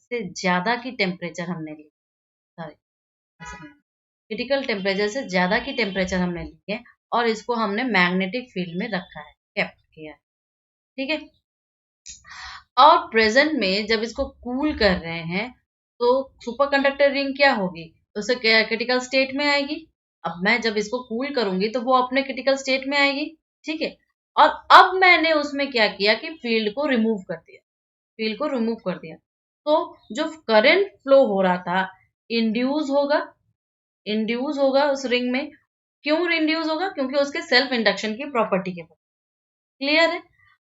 Speaker 1: से ज्यादा की टेम्परेचर हमने ली, सॉरी, क्रिटिकल टेम्परेचर से ज्यादा की टेम्परेचर हमने ली है और इसको हमने मैग्नेटिक फील्ड में रखा है, केप्ट किया है, ठीक है। और प्रेजेंट में जब इसको कूल कर रहे हैं तो सुपर कंडक्टर रिंग क्या होगी, उसे क्रिटिकल स्टेट में आएगी। अब मैं जब इसको कूल करूंगी तो वो अपने क्रिटिकल स्टेट में आएगी, ठीक है। और अब मैंने उसमें क्या किया कि फील्ड को रिमूव कर दिया, फील्ड को रिमूव कर दिया। तो जो करंट फ्लो हो रहा था इंड्यूस होगा, इंड्यूस होगा उस रिंग में। क्यों इंड्यूस होगा, क्योंकि उसके सेल्फ इंडक्शन की प्रॉपर्टी के, क्लियर है।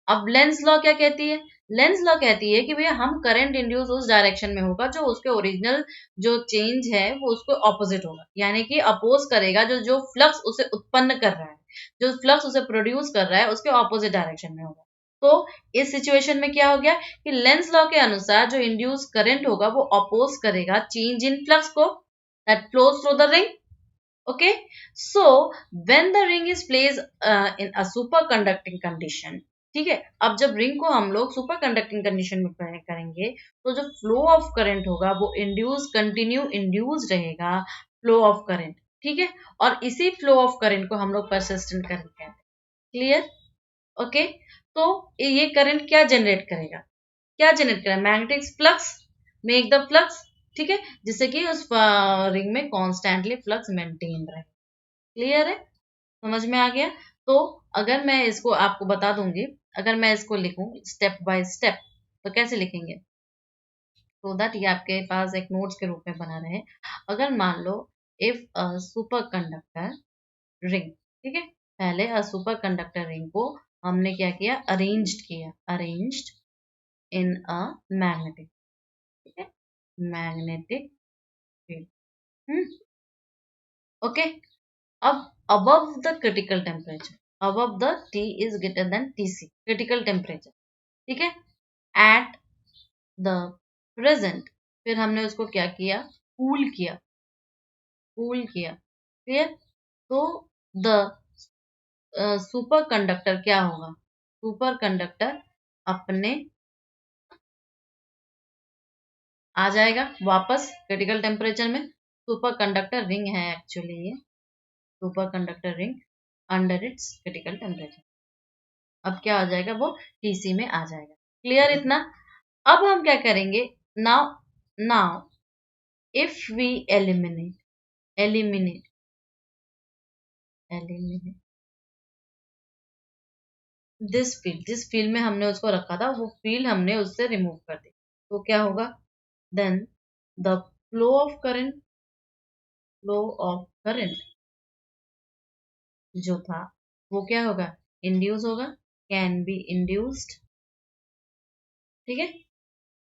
Speaker 1: अब लेंस लॉ क्या कहती है, लेंस लॉ कहती है कि भैया हम करंट इंड्यूस उस डायरेक्शन में होगा जो उसके ओरिजिनल जो चेंज है वो उसको ऑपोजिट होगा, यानी कि अपोज करेगा, जो जो फ्लक्स उसे उत्पन्न कर रहा है, जो फ्लक्स उसे प्रोड्यूस कर रहा है उसके ऑपोजिट डायरेक्शन में होगा। तो इस सिचुएशन में क्या हो गया कि लेंस लॉ के अनुसार जो इंड्यूस करंट होगा वो अपोज करेगा चेंज इन फ्लक्स को that flows through the ring, okay. So when the ring is placed in a superconducting condition, ठीक है, अब जब रिंग को हम लोग सुपर कंडक्टिंग कंडीशन में करेंगे तो जो फ्लो ऑफ करंट होगा वो कंटिन्यू इंड्यूस रहेगा फ्लो ऑफ करंट, ठीक है। और इसी फ्लो ऑफ करंट को हम लोग परसिस्टेंट करंट कहते हैं, क्लियर, ओके। तो ये करंट क्या जनरेट करेगा, क्या जनरेट करेगा, magnetic flux, make the flux, ठीक है, जिससे कि उस रिंग में कॉन्स्टेंटली फ्लक्स मेंटेन रहे, क्लियर है, समझ में आ गया। तो अगर मैं इसको आपको बता दूंगी, अगर मैं इसको लिखूं स्टेप बाय स्टेप तो कैसे लिखेंगे, तो दैट ये आपके पास एक नोट्स के रूप में बना रहे। अगर मान लो इफ सुपर कंडक्टर रिंग, ठीक है, पहले सुपर कंडक्टर रिंग को हमने क्या किया, अरेंज्ड किया, अरेंज्ड इन अ मैग्नेटिक, ठीक है, मैग्नेटिक फील्ड, ओके। अब above the critical temperature, above the T is greater than Tc, critical temperature, ठीक है, at the present, फिर हमने उसको क्या किया, कूल किया, कूल किया, क्लियर। तो द सुपर कंडक्टर क्या होगा, सुपर कंडक्टर अपने आ जाएगा वापस क्रिटिकल टेम्परेचर में। सुपर कंडक्टर रिंग है एक्चुअली ये, super conductor ring under its critical temperature, अब क्या हो जाएगा, वो टीसी में आ जाएगा, क्लियर इतना। अब हम क्या करेंगे, now now if we eliminate, eliminate एलिन में है जिस फील्ड में हमने उसको रखा था वो फील्ड हमने उससे रिमूव कर दी, तो क्या होगा, then the flow of current जो था वो क्या होगा, इंड्यूस होगा, कैन बी इंड्यूस्ड, ठीक है,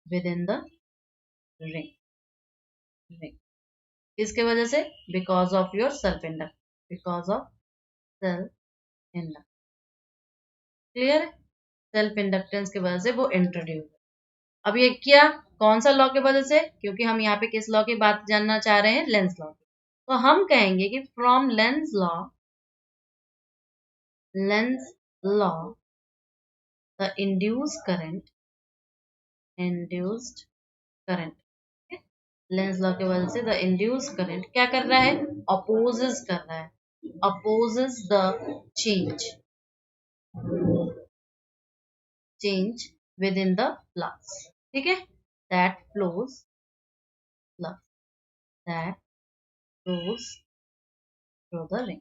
Speaker 1: विद इन द रिंग, इसके वजह से because of your self induct, because of self induct, clear है, सेल्फ इंडक्टेंस की वजह से वो इंट्रोड्यूस। अब ये क्या, कौन सा लॉ की वजह से, क्योंकि हम यहाँ पे किस लॉ की बात जानना चाह रहे हैं, लेंस लॉ की, तो हम कहेंगे कि from Lenz law the induced current, Lenz law की वजह से द इंड्यूस्ड करंट क्या कर रहा है, अपोजेस कर रहा है, opposes the change with in the flux, ठीक है, that flows through the ring,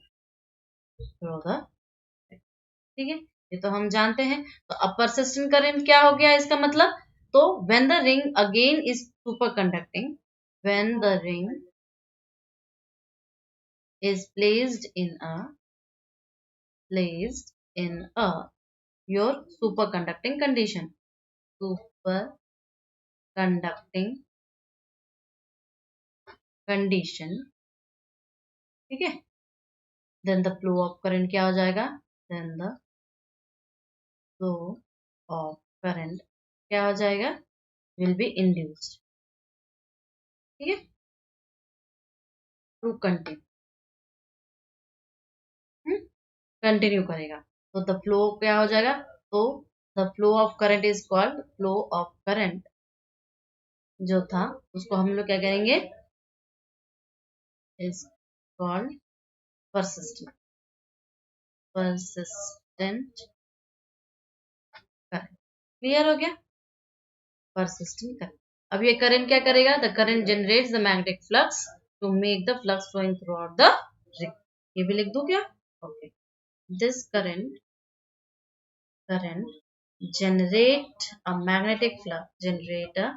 Speaker 1: ठीक है, ये तो हम जानते हैं। तो अब परसिस्टेंट करंट क्या हो गया इसका मतलब, तो when the ring again is super conducting, when the ring is placed in a your superconducting condition, ठीक है, then the flow of current क्या हो जाएगा, then the flow of current क्या हो जाएगा, will be induced, ठीक है, to कंटिन्यू करेगा, तो द फ्लो क्या हो जाएगा, तो the flow of current is called flow of current, जो था उसको हम लोग क्या करेंगे, is called persistent current, clear हो गया, परसिस्टेंट करंट। अब ये करंट क्या करेगा, the current generates the magnetic flux to make the flux flowing throughout the ring, ये भी लिख दूं क्या, okay, this current generate a magnetic flux to make the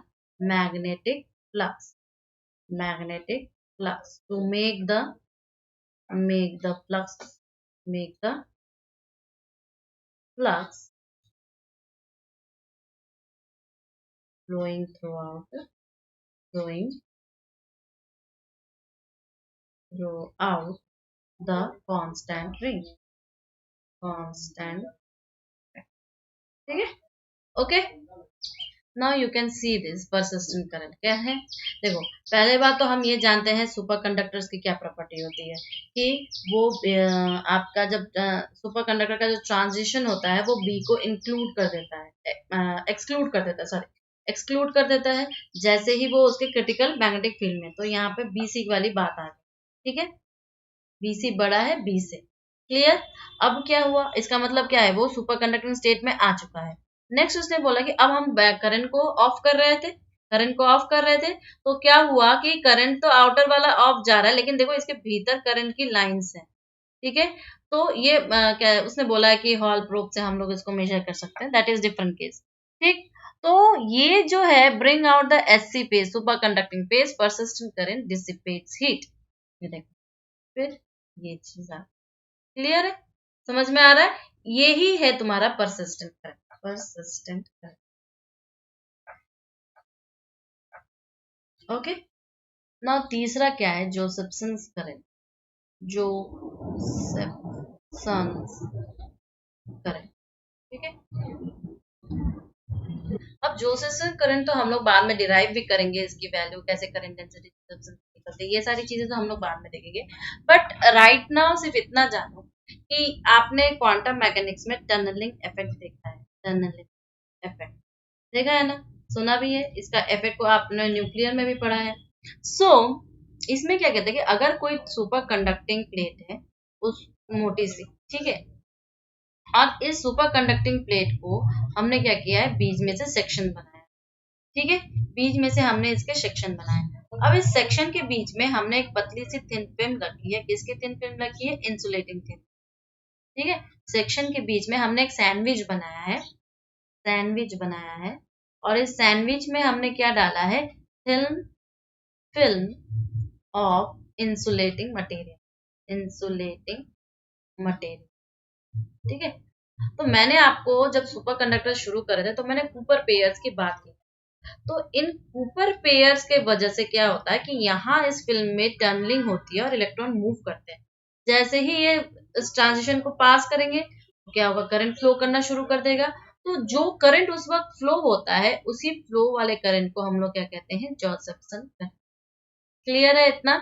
Speaker 1: flux flowing throughout the constant ring, ठीक है, okay, now you can see this persistent current क्या है। देखो पहले बात तो हम ये जानते हैं सुपर कंडक्टर्स की क्या प्रॉपर्टी होती है कि वो आपका जब सुपर कंडक्टर का जो ट्रांजिशन होता है वो बी को इंक्लूड कर देता है, एक्सक्लूड कर देता है जैसे ही वो उसके क्रिटिकल मैग्नेटिक फील्ड में, तो यहाँ पे बीसी वाली बात आ गई, ठीक है, बीसी बड़ा है बी से, क्लियर। अब क्या हुआ, इसका मतलब क्या है, वो सुपर कंडक्टिंग स्टेट में आ चुका है। नेक्स्ट उसने बोला कि अब हम करंट को ऑफ कर रहे थे, तो क्या हुआ कि करंट तो आउटर वाला ऑफ जा रहा है, लेकिन देखो इसके भीतर करंट की लाइंस है, ठीक है, तो ये क्या उसने बोला है कि हॉल प्रोब से हम लोग इसको मेजर कर सकते हैं, दैट इज डिफरेंट केस, ठीक। तो ये जो है bring out the SC page, super conducting page, persistent current dissipates heat, ये देखो फिर ये चीज आ, क्लियर है, समझ में आ रहा है, यही है तुम्हारा परसिस्टेंट करंट, ओके। नाउ तीसरा क्या है, जोसेफ्सन्स करंट, ठीक है। अब जोसेफ्सन करंट तो हम लोग बाद में डिराइव भी करेंगे, इसकी वैल्यू कैसे करंट डेंसिटी करते, ये सारी चीजें तो हम लोग बाद में देखेंगे, बट राइट नाउ सिर्फ इतना जानो कि आपने क्वांटम मैकेनिक्स में टनलिंग इफेक्ट देखा है, टनलिंग इफेक्ट देखा है ना, सुना भी है, इसका इफेक्ट को आपने न्यूक्लियर में भी पढ़ा है। सो इसमें क्या कहते हैं कि अगर कोई सुपर कंडक्टिंग प्लेट है उस मोटी सी, ठीक है, और इस सुपर कंडक्टिंग प्लेट को हमने क्या किया है, बीच में से सेक्शन बनाया, ठीक है, बीच में से हमने इसके सेक्शन बनाए, अब इस सेक्शन के बीच में हमने एक पतली सी थिन फिल्म रखी है। किसकी थिन फिल्म रखी है? Insulating thin. ठीक है, सेक्शन के बीच में हमने एक सैंडविच बनाया है, सैंडविच बनाया है, और इस सैंडविच में हमने क्या डाला है? Thin film of insulating material, insulating material. ठीक है, तो मैंने आपको जब सुपर कंडक्टर शुरू करे थे तो मैंने कूपर पेयर्स की बात की। तो इन कूपर पेयर्स के वजह से क्या होता है कि यहाँ इस फिल्म में टनलिंग होती है और इलेक्ट्रॉन मूव करते हैं। जैसे ही ये इस ट्रांजिशन को पास करेंगे तो क्या होगा? करंट फ्लो करना शुरू कर देगा। तो जो करंट उस वक्त फ्लो होता है उसी फ्लो वाले करंट को हम लोग क्या कहते हैं? जोसेफ्सन करंट। क्लियर है इतना?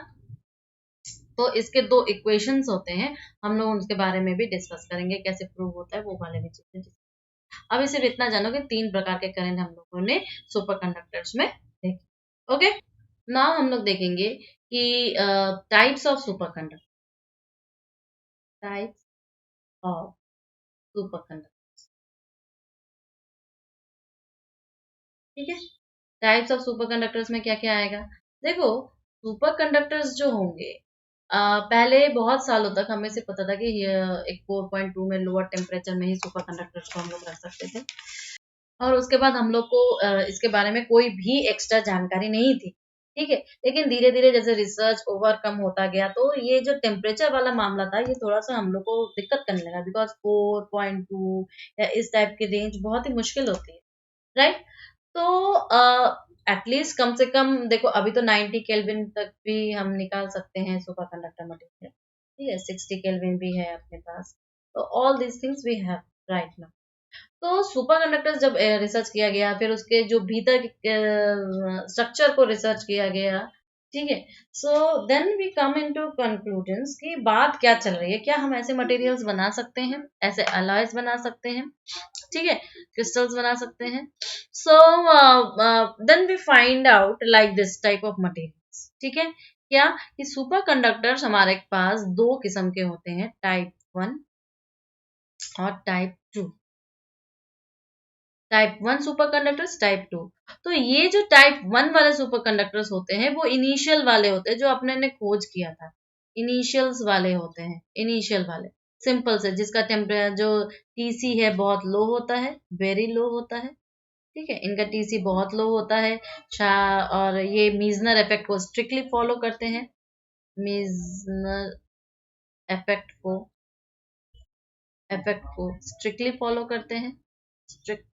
Speaker 1: तो इसके दो इक्वेशंस होते हैं, हम लोग उसके बारे में भी डिस्कस करेंगे, कैसे प्रूव होता है वो वाले भी चीजें। अभी सिर्फ इतना जानो कि 3 प्रकार के करंट हम लोगों ने सुपर कंडक्टर्स में देखे। ओके, नाउ हम लोग देखेंगे कि types of super conductor, types of super conductor. ठीक है, टाइप्स ऑफ सुपर कंडक्टर्स में क्या क्या आएगा? देखो, सुपर कंडक्टर्स जो होंगे, पहले बहुत सालों तक हमें से पता था कि एक 4.2 में लोअर टेम्परेचर में ही सुपर कंडक्टर्स को हम लोग रख सकते थे, और उसके बाद हम लोग को इसके बारे में कोई भी एक्स्ट्रा जानकारी नहीं थी। ठीक है, लेकिन धीरे धीरे जैसे रिसर्च ओवरकम होता गया तो ये जो टेम्परेचर वाला मामला था ये थोड़ा सा हम लोग को दिक्कत करने लगा, बिकॉज 4.2 या इस टाइप की रेंज बहुत ही मुश्किल होती है, राइट? तो एटलीस्ट कम से कम देखो, अभी तो 90 केल्विन तक भी हम निकाल सकते हैं सुपर कंडक्टर मटेरियल। ठीक है, 60 केल्विन भी है अपने पास। तो all these things we have right now. तो सुपर कंडक्टर्स जब रिसर्च किया गया, फिर उसके जो भीतर स्ट्रक्चर को रिसर्च किया गया, ठीक है, so then we come into conclusions कि बात क्या चल रही है, क्या हम ऐसे मटेरियल्स बना सकते हैं, ऐसे अलॉयज बना सकते हैं, ठीक है, क्रिस्टल्स बना सकते हैं। So then we find out like this type of materials. ठीक है, क्या कि सुपर कंडक्टर्स हमारे पास दो किस्म के होते हैं, टाइप 1 और type 2। Type 1 super conductors, type 2। तो ये जो टाइप 1 वाले सुपर कंडक्टर्स होते हैं वो इनिशियल वाले होते हैं, जो अपने ने खोज किया था, इनिशियल्स वाले होते हैं, इनिशियल वाले, सिंपल से, जिसका टेम्परेचर जो टीसी है बहुत लो होता है, वेरी लो होता है। ठीक है, इनका टीसी बहुत लो होता है, और ये मीजनर इफेक्ट को स्ट्रिक्टली फॉलो करते हैं, मीजनर इफेक्ट को स्ट्रिक्टली फॉलो करते हैं, स्ट्रिक्टली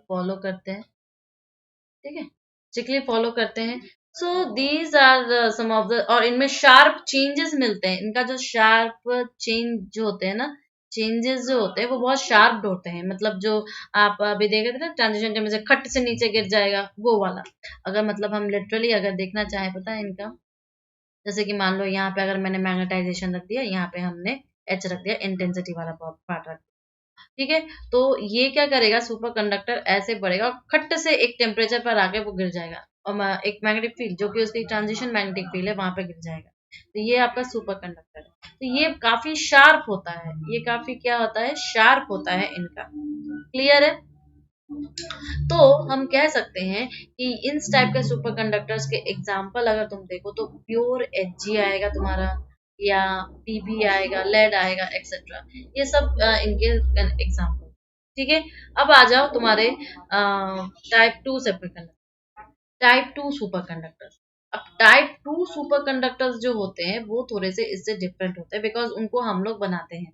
Speaker 1: फॉलो करते हैं। ठीक है, स्ट्रिक्टली फॉलो करते हैं। So these are some of the, और इनमें शार्प चेंजेस मिलते हैं, इनका जो शार्प चेंज जो होते हैं ना, चेंजेस जो होते हैं वो बहुत शार्प होते हैं, मतलब जो आप अभी देख रहे थे ना ट्रांजिशन टाइम में से खट से नीचे गिर जाएगा वो वाला। अगर मतलब हम लिटरली अगर देखना चाहे, पता है इनका, जैसे कि मान लो यहाँ पे अगर मैंने मैग्नेटाइजेशन रख दिया, यहाँ पे हमने एच रख दिया, इंटेंसिटी वाला पार्ट रख दिया। ठीक है, तो ये क्या करेगा, सुपर कंडक्टर ऐसे बढ़ेगा और खट्ट से एक टेम्परेचर पर आके वो गिर जाएगा, और एक मैग्नेटिक फील्ड जो कि उसकी ट्रांजिशन मैग्नेटिक फील्ड है वहां पे गिर जाएगा। तो ये आपका सुपर कंडक्टर है। तो ये काफी शार्प होता है, ये काफी क्या होता है, शार्प होता है इनका। क्लियर है? तो हम कह सकते हैं कि इन टाइप के सुपर कंडक्टर्स के एग्जाम्पल अगर तुम देखो तो प्योर Hg आएगा तुम्हारा, या Pb आएगा, लेड आएगा, एक्सेट्रा, ये सब इनके एग्जाम्पल। ठीक है, अब आ जाओ तुम्हारे type 2 super conductor, type 2 super conductors. अब टाइप 2 सुपर कंडक्टर्स जो होते हैं वो थोड़े से इससे डिफरेंट होते हैं, बिकॉज उनको हम लोग बनाते हैं।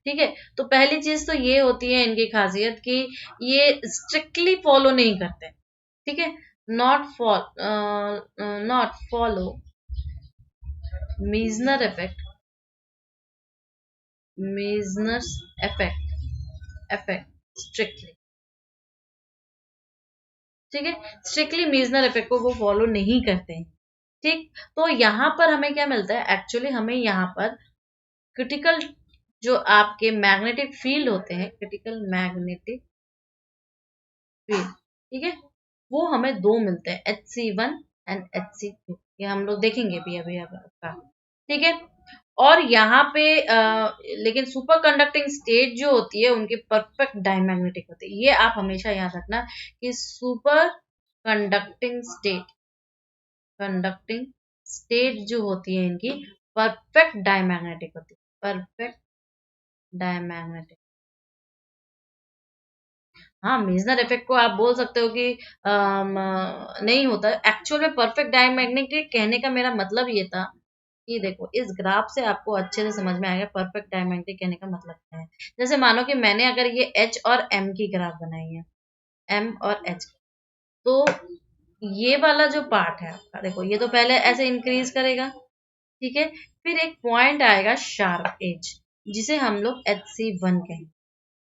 Speaker 1: ठीक है, तो पहली चीज तो ये होती है इनकी खासियत कि ये स्ट्रिक्टली फॉलो नहीं करते। ठीक है, not follow Meissner effect, Meissner's effect strictly. ठीक है, स्ट्रिक्टली मीजनर इफेक्ट को वो फॉलो नहीं करते हैं। ठीक, तो यहाँ पर हमें क्या मिलता है, एक्चुअली हमें यहाँ पर क्रिटिकल जो आपके मैग्नेटिक फील्ड होते हैं, क्रिटिकल मैग्नेटिक फील्ड, ठीक है, वो हमें दो मिलते हैं, Hc1 एंड Hc2, ये हम लोग देखेंगे भी अभी आपका। ठीक है, और यहाँ पे लेकिन सुपर कंडक्टिंग स्टेट जो होती है उनकी परफेक्ट डायमैग्नेटिक होती है। ये आप हमेशा याद रखना कि super conducting state, conducting state जो होती है इनकी परफेक्ट डायमैग्नेटिक होती है, परफेक्ट डायमैग्नेटिक। हाँ, मेजनर इफेक्ट को आप बोल सकते हो कि नहीं होता है एक्चुअल में। परफेक्ट डायमैग्नेटिक कहने का मेरा मतलब ये था कि देखो इस ग्राफ से आपको अच्छे से समझ में आएगा परफेक्ट डायमैग्नेटिक कहने का मतलब क्या है। जैसे मानो कि मैंने अगर ये एच और एम की ग्राफ बनाई है, एम और एच, तो ये वाला जो पार्ट है आपका, देखो ये तो पहले ऐसे इंक्रीज करेगा, ठीक है, फिर एक पॉइंट आएगा शार्प एज जिसे हम लोग HC1 कहेंगे,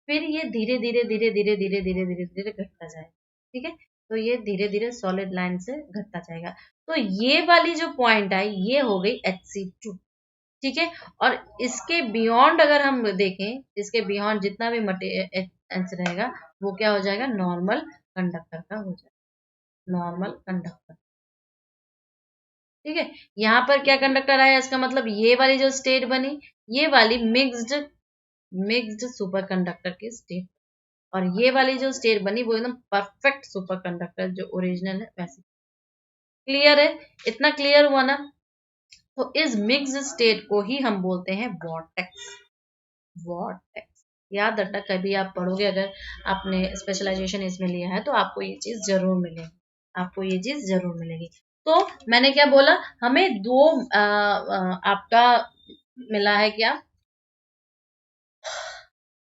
Speaker 1: फिर ये धीरे धीरे धीरे धीरे धीरे धीरे धीरे धीरे घटता जाएगा, ठीक है। तो ये धीरे धीरे सॉलिड लाइन से घटता जाएगा। तो ये वाली जो पॉइंट आई ये हो गई HC2, ठीक है। और इसके बियॉन्ड अगर हम देखें, इसके बियॉन्ड जितना भी एच रहेगा वो क्या हो जाएगा, नॉर्मल कंडक्टर का हो जाएगा, नॉर्मल कंडक्टर, ठीक है। यहाँ पर क्या कंडक्टर आया, इसका मतलब ये वाली जो स्टेट बनी ये वाली मिक्स्ड सुपर कंडक्टर की स्टेट, और ये वाली जो स्टेट बनी वो एकदम परफेक्ट सुपर कंडक्टर जो ओरिजिनल है वैसे। क्लियर है, इतना क्लियर हुआ ना। तो इस मिक्स्ड स्टेट को ही हम बोलते हैं वॉर्टेक्स, वॉर्टेक्स। याद रखना, कभी आप पढ़ोगे, अगर आपने स्पेशलाइजेशन इसमें लिया है तो आपको ये चीज जरूर मिलेगी, आपको ये चीज जरूर मिलेगी। तो मैंने क्या बोला, हमें दो आपका मिला है क्या,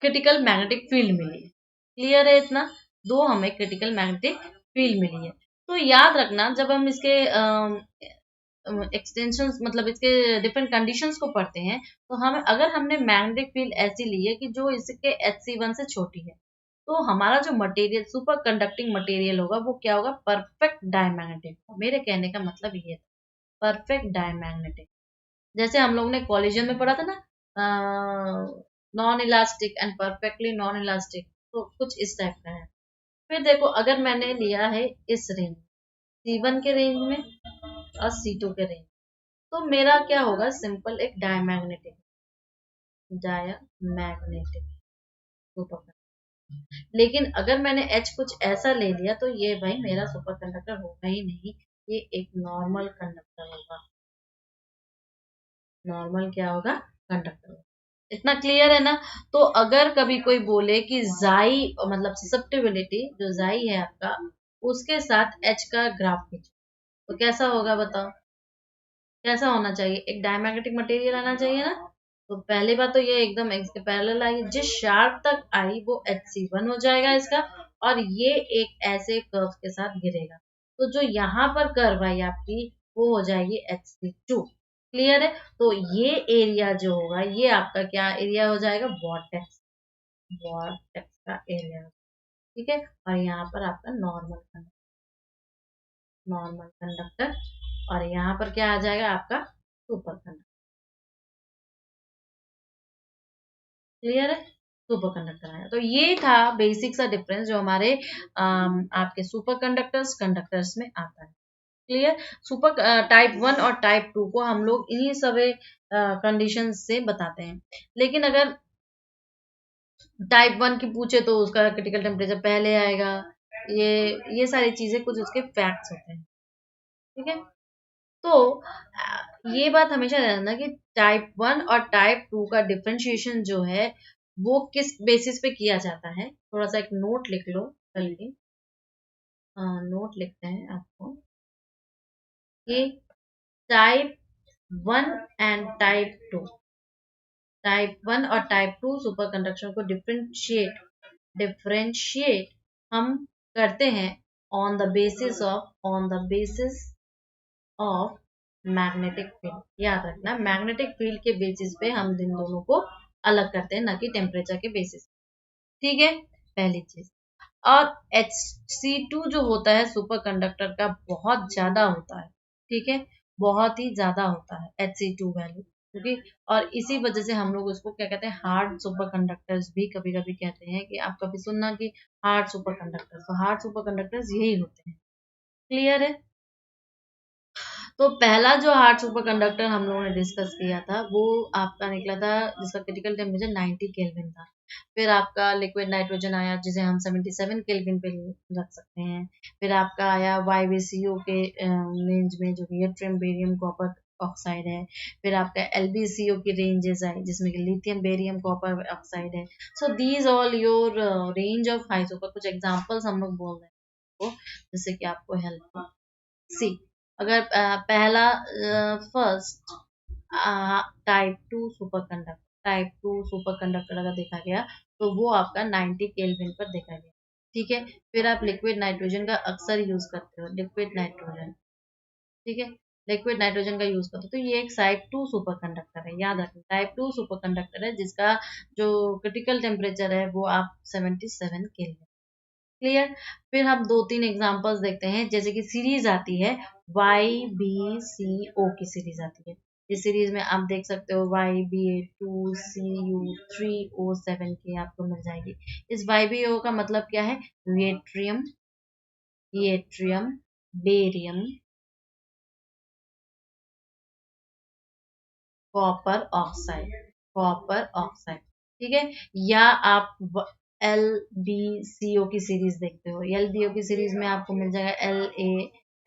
Speaker 1: क्रिटिकल मैग्नेटिक फील्ड मिली है। क्लियर है इतना, दो हमें क्रिटिकल मैग्नेटिक फील्ड मिली है। तो याद रखना जब हम इसके एक्सटेंशन मतलब इसके डिफरेंट कंडीशंस को पढ़ते हैं, तो हमें अगर हमने मैग्नेटिक फील्ड ऐसी ली है कि जो इसके HC1 से छोटी है, तो हमारा जो मटेरियल सुपर कंडक्टिंग मटेरियल होगा वो क्या होगा, परफेक्ट डायमैग्नेटिक। मेरे कहने का मतलब ये है, परफेक्ट डायमैग्नेटिक। जैसे हम लोग ने कॉलेजन में पढ़ा था ना, non elastic and perfectly non elastic, तो कुछ इस टाइप का है। फिर देखो अगर मैंने लिया है इस रेंज C1 के रेंज में और C2 के रेंज, तो मेरा क्या होगा, सिंपल एक डायमैग्नेटिक, डायमैग्नेटिक सुपर। लेकिन अगर मैंने H कुछ ऐसा ले लिया तो ये भाई मेरा सुपर कंडक्टर होगा ही नहीं, ये एक नॉर्मल कंडक्टर होगा, नॉर्मल क्या होगा, कंडक्टर। इतना क्लियर है ना। तो अगर कभी कोई बोले कि जाई मतलब ससेप्टिबिलिटी जो जाई है आपका, उसके साथ H का ग्राफ खींचो, तो कैसा होगा बताओ, कैसा होना चाहिए, एक डायमैग्नेटिक मटेरियल आना चाहिए ना। तो पहली बात तो ये एकदम इसके पैरेलल आई, जिस शार्प तक आई वो HC1 हो जाएगा इसका, और ये एक ऐसे कर्व के साथ गिरेगा, तो जो यहाँ पर कर्व आई आपकी वो हो जाएगी HC2। क्लियर है। तो ये एरिया जो होगा ये आपका क्या एरिया हो जाएगा, वॉर्टेक्स, वॉर्टेक्स का एरिया, ठीक है। और यहाँ पर आपका नॉर्मल कंडक्टर, नॉर्मल कंडक्टर, और यहाँ पर क्या आ जाएगा आपका सुपर कंडक्टर। क्लियर है, सुपर कंडक्टर आया। तो ये था बेसिक सा डिफरेंस जो हमारे आपके सुपर कंडक्टर्स कंडक्टर्स में आता है। क्लियर। सुपर टाइप 1 और टाइप 2 को हम लोग इन्हीं सभी कंडीशन से बताते हैं। लेकिन अगर टाइप 1 की पूछे तो उसका क्रिटिकल टेम्परेचर पहले आएगा, ये सारी चीजें कुछ उसके फैक्ट्स होते हैं, ठीक है। तो ये बात हमेशा ध्यान रखना कि टाइप 1 और टाइप 2 का डिफरेंशिएशन जो है वो किस बेसिस पे किया जाता है, थोड़ा सा एक नोट लिख लो, जल्दी नोट लिखते हैं आपको कि टाइप 1 एंड टाइप 1 और टाइप 2 सुपर कंडक्शन को डिफरेंशिएट हम करते हैं on the basis of magnetic field. याद रखना, मैग्नेटिक फील्ड के बेसिस पे हम इन दोनों को अलग करते हैं, ना कि टेम्परेचर के बेसिस, ठीक है, पहली चीज। और HC2 जो होता है सुपर कंडक्टर का बहुत ज्यादा होता है, ठीक है, बहुत ही ज्यादा होता है HC2 वैल्यू, क्योंकि और इसी वजह से हम लोग उसको क्या कहते हैं, हार्ड सुपर कंडक्टर्स भी कभी कभी कहते हैं, कि आप कभी सुनना कि हार्ड सुपर कंडक्टर्स, तो हार्ड सुपर कंडक्टर्स यही होते हैं। क्लियर है। तो पहला जो हार्ड सुपर कंडक्टर हम लोगों ने डिस्कस किया था वो आपका निकला था जिसका क्रिटिकल टेम्परेचर 90 केल्विन था। फिर आपका लिक्विड नाइट्रोजन आया जिसे हम 77 केल्विन पे रख सकते हैं। फिर आपका आया YbCO के रेंज में जो कि यट्रियम बेरियम कॉपर ऑक्साइड है। फिर आपका LbCO की रेंजेस आई जिसमें कि लिथियम बेरियम कॉपर ऑक्साइड है। So these all your range of high super, कुछ एग्जांपल्स हम लोग बोल रहे हैं जिससे कि आपको हेल्प हो। सी अगर पहला first type two super conductor अगर देखा गया तो वो आपका 90 केल्विन पर देखा गया। ठीक है, फिर आप लिक्विड नाइट्रोजन का अक्सर यूज करते हो, लिक्विड नाइट्रोजन। ठीक है, लिक्विड नाइट्रोजन का यूज करते हो तो ये एक टाइप टू सुपर कंडक्टर है। याद रखना, टाइप टू सुपर कंडक्टर है जिसका जो क्रिटिकल टेम्परेचर है वो आप 77 केल्विन। क्लियर। फिर हम 2-3 एग्जांपल्स देखते हैं, जैसे कि सीरीज आती है YbCO की सीरीज आती है। इस सीरीज में आप देख सकते हो YbA2Cu3O7 की आपको मिल जाएगी। इस YbO का मतलब क्या है? Yttrium barium copper oxide. ठीक है, या आप LbCO की सीरीज देखते हो। LbO की सीरीज में आपको मिल जाएगा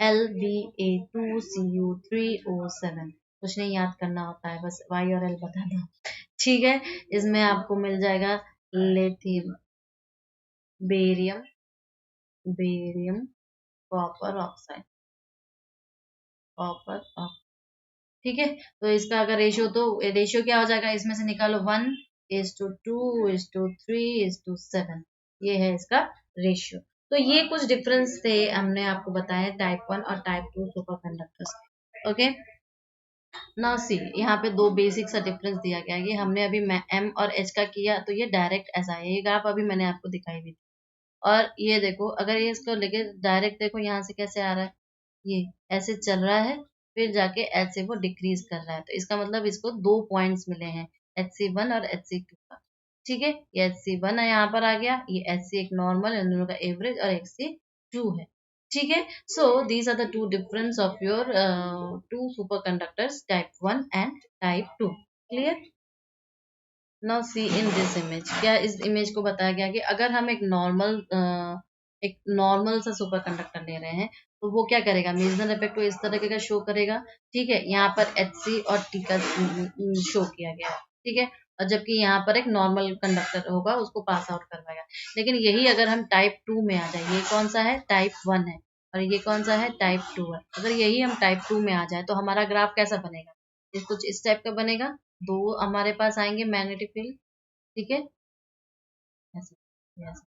Speaker 1: LbA2Cu3O7। कुछ नहीं याद करना होता है, बस Y और L बता दो। ठीक है, इसमें आपको मिल जाएगा लिथियम बेरियम कॉपर ऑक्साइड। ठीक है, तो इसका अगर रेशियो, तो रेशियो क्या हो जाएगा इसमें से निकालो, 1:2:3:7। ये है इसका रेशियो। तो ये कुछ डिफरेंस थे हमने आपको बताया टाइप 1 और type 2 super conductors. Okay, now see यहाँ पे दो बेसिक सा डिफरेंस दिया गया है। ये हमने अभी M और H का किया तो ये डायरेक्ट ऐसा है, ये ग्राफ अभी मैंने आपको दिखाई दी। और ये देखो, अगर ये इसको लेके डायरेक्ट देखो यहाँ से कैसे आ रहा है, ये ऐसे चल रहा है, फिर जाके ऐसे वो डिक्रीज कर रहा है। तो इसका मतलब इसको 2 पॉइंट्स मिले हैं, HC1 और HC2 का। ठीक है, ये HC1 है, यहाँ पर आ गया, ये HC एक नॉर्मल, इन दोनों का एवरेज, और HC2 है। ठीक है, so these are the two difference of your two super conductors, type 1 and type 2। Clear. Now see in this image, क्या इस इमेज को बताया गया कि अगर हम एक नॉर्मल सा सुपर कंडक्टर ले रहे हैं तो वो क्या करेगा, मेजनर इफेक्ट को इस तरीके का शो करेगा। ठीक है, यहाँ पर HC और T का शो किया गया है। ठीक है, और जबकि यहाँ पर एक नॉर्मल कंडक्टर होगा उसको पास आउट करवाएगा। लेकिन यही अगर हम टाइप 2 में आ जाए, ये कौन सा है, टाइप 1 है, और ये कौन सा है, टाइप 2 है। अगर यही हम टाइप 2 में आ जाए तो हमारा ग्राफ कैसा बनेगा, कुछ इस टाइप का बनेगा। दो हमारे पास आएंगे मैग्नेटिक फील्ड। ठीक है, ऐसे ऐसे।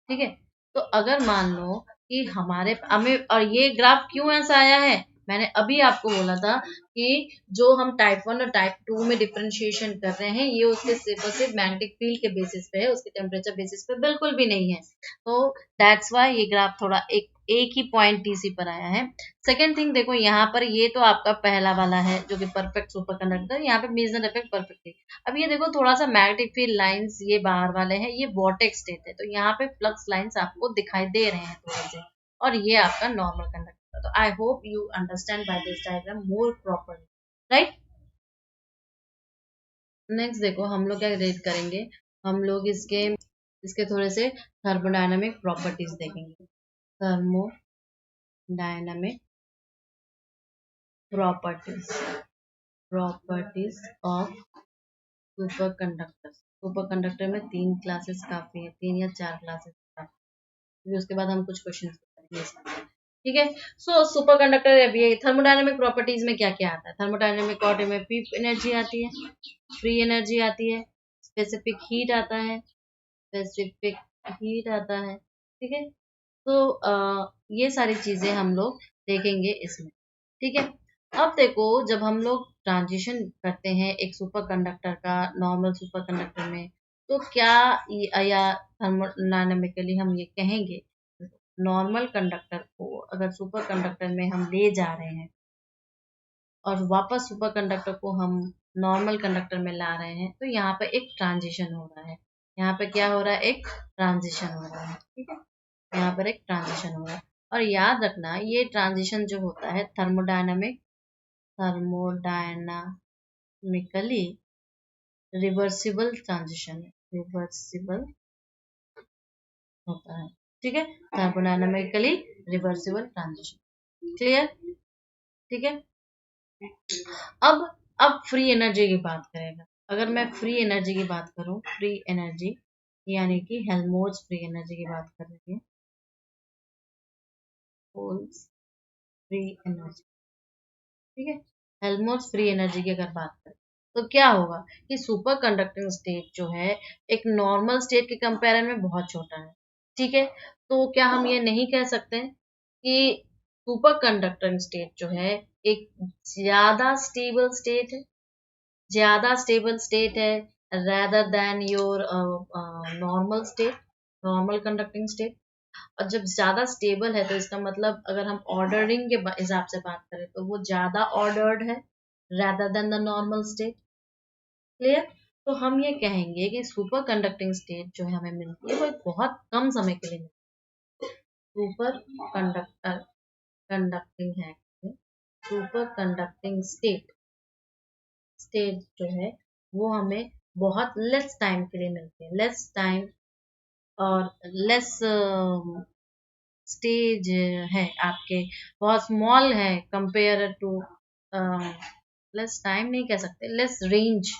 Speaker 1: ठीक है, तो अगर मान लो कि हमें, और ये ग्राफ क्यों ऐसा आया है, मैंने अभी आपको बोला था कि जो हम टाइप 1 और टाइप 2 में डिफरेंशिएशन कर रहे हैं ये उसके सिर्फ और सिर्फ मैग्नेटिक फील्ड के बेसिस पे है, उसके टेम्परेचर बेसिस पे बिल्कुल भी नहीं है। तो दैट्स वाई ये ग्राफ थोड़ा एक ही पॉइंट TC पर आया है। सेकेंड थिंग देखो, यहाँ पर ये तो आपका पहला वाला है जो कि परफेक्ट सुपर कंडक्टर, यहाँ पे मेजर इफेक्ट परफेक्ट है। अब ये देखो थोड़ा सा मैग्नेटिक फील्ड लाइंस ये बाहर वाले हैं, ये वॉर्टेक्स स्टेट है, तो यहाँ पे फ्लक्स लाइंस आपको दिखाई दे रहे हैं थोड़े से, और ये आपका नॉर्मल कंडक्टर। तो I hope you understand by this diagram more properly, right. Next देखो हम लोग क्या रेड करेंगे, हम लोग इसके थोड़े से थर्मोडायनामिक प्रॉपर्टीज देखेंगे। Thermodynamic properties of super conductor में 3 क्लासेस काफी है, 3 या 4 क्लासेस काफी। उसके बाद हम कुछ क्वेश्चन करेंगे। ठीक है, सो सुपर कंडक्टर ये थर्मोडायनेमिक प्रॉपर्टीज में क्या क्या आता है, थर्मोडायनेमिक प्रॉपर्टी में फ्री एनर्जी आती है, स्पेसिफिक हीट आता है। ठीक है, तो ये सारी चीजें हम लोग देखेंगे इसमें। ठीक है, अब देखो जब हम लोग ट्रांजिशन करते हैं एक सुपर कंडक्टर का नॉर्मल सुपर कंडक्टर में, तो क्या या थर्मोडायनेमिकली हम ये कहेंगे, नॉर्मल कंडक्टर को अगर सुपर कंडक्टर में हम ले जा रहे हैं और वापस सुपर कंडक्टर को हम नॉर्मल कंडक्टर में ला रहे हैं, तो यहाँ पे एक ट्रांजिशन हो रहा है। यहाँ पे क्या हो रहा है, एक ट्रांजिशन हो रहा है। ठीक है, यहाँ पर एक ट्रांजिशन हो रहा है। और याद रखना ये ट्रांजिशन जो होता है थर्मोडायनामिकली रिवर्सिबल ट्रांजिशन है, रिवर्सिबल होता है। ठीक है, थर्मोडायनामिकली रिवर्सिबल ट्रांजिशन। क्लियर? ठीक है। अब फ्री एनर्जी की बात करेगा। अगर मैं फ्री एनर्जी की बात करूं, फ्री एनर्जी यानी कि हेल्महोल्ट्ज फ्री एनर्जी की बात कर रही है, फ्री एनर्जी। ठीक है, हेल्महोल्ट्ज फ्री एनर्जी की अगर बात करें तो क्या होगा कि सुपर कंडक्टिंग स्टेट जो है एक नॉर्मल स्टेट के कंपेरिजन में बहुत छोटा है। ठीक है, तो क्या हम ये नहीं कह सकते कि सुपर कंडक्टिंग स्टेट जो है एक ज्यादा स्टेबल स्टेट है, ज्यादा स्टेबल स्टेट है rather than your normal state, normal conducting state. और जब ज्यादा स्टेबल है तो इसका मतलब अगर हम ऑर्डरिंग के हिसाब से बात करें तो वो ज्यादा ऑर्डर्ड है rather than the normal state. Clear? तो हम ये कहेंगे कि सुपर कंडक्टिंग स्टेट जो है हमें मिलती है वो एक बहुत कम समय के लिए मिलती है। सुपर कंडक्टर कंडक्टिंग है, सुपर कंडक्टिंग स्टेट स्टेट जो है वो हमें बहुत लेस टाइम के लिए मिलती है, लेस टाइम और लेस स्टेज है आपके, बहुत स्मॉल है कंपेयर टू, लेस टाइम नहीं कह सकते, less range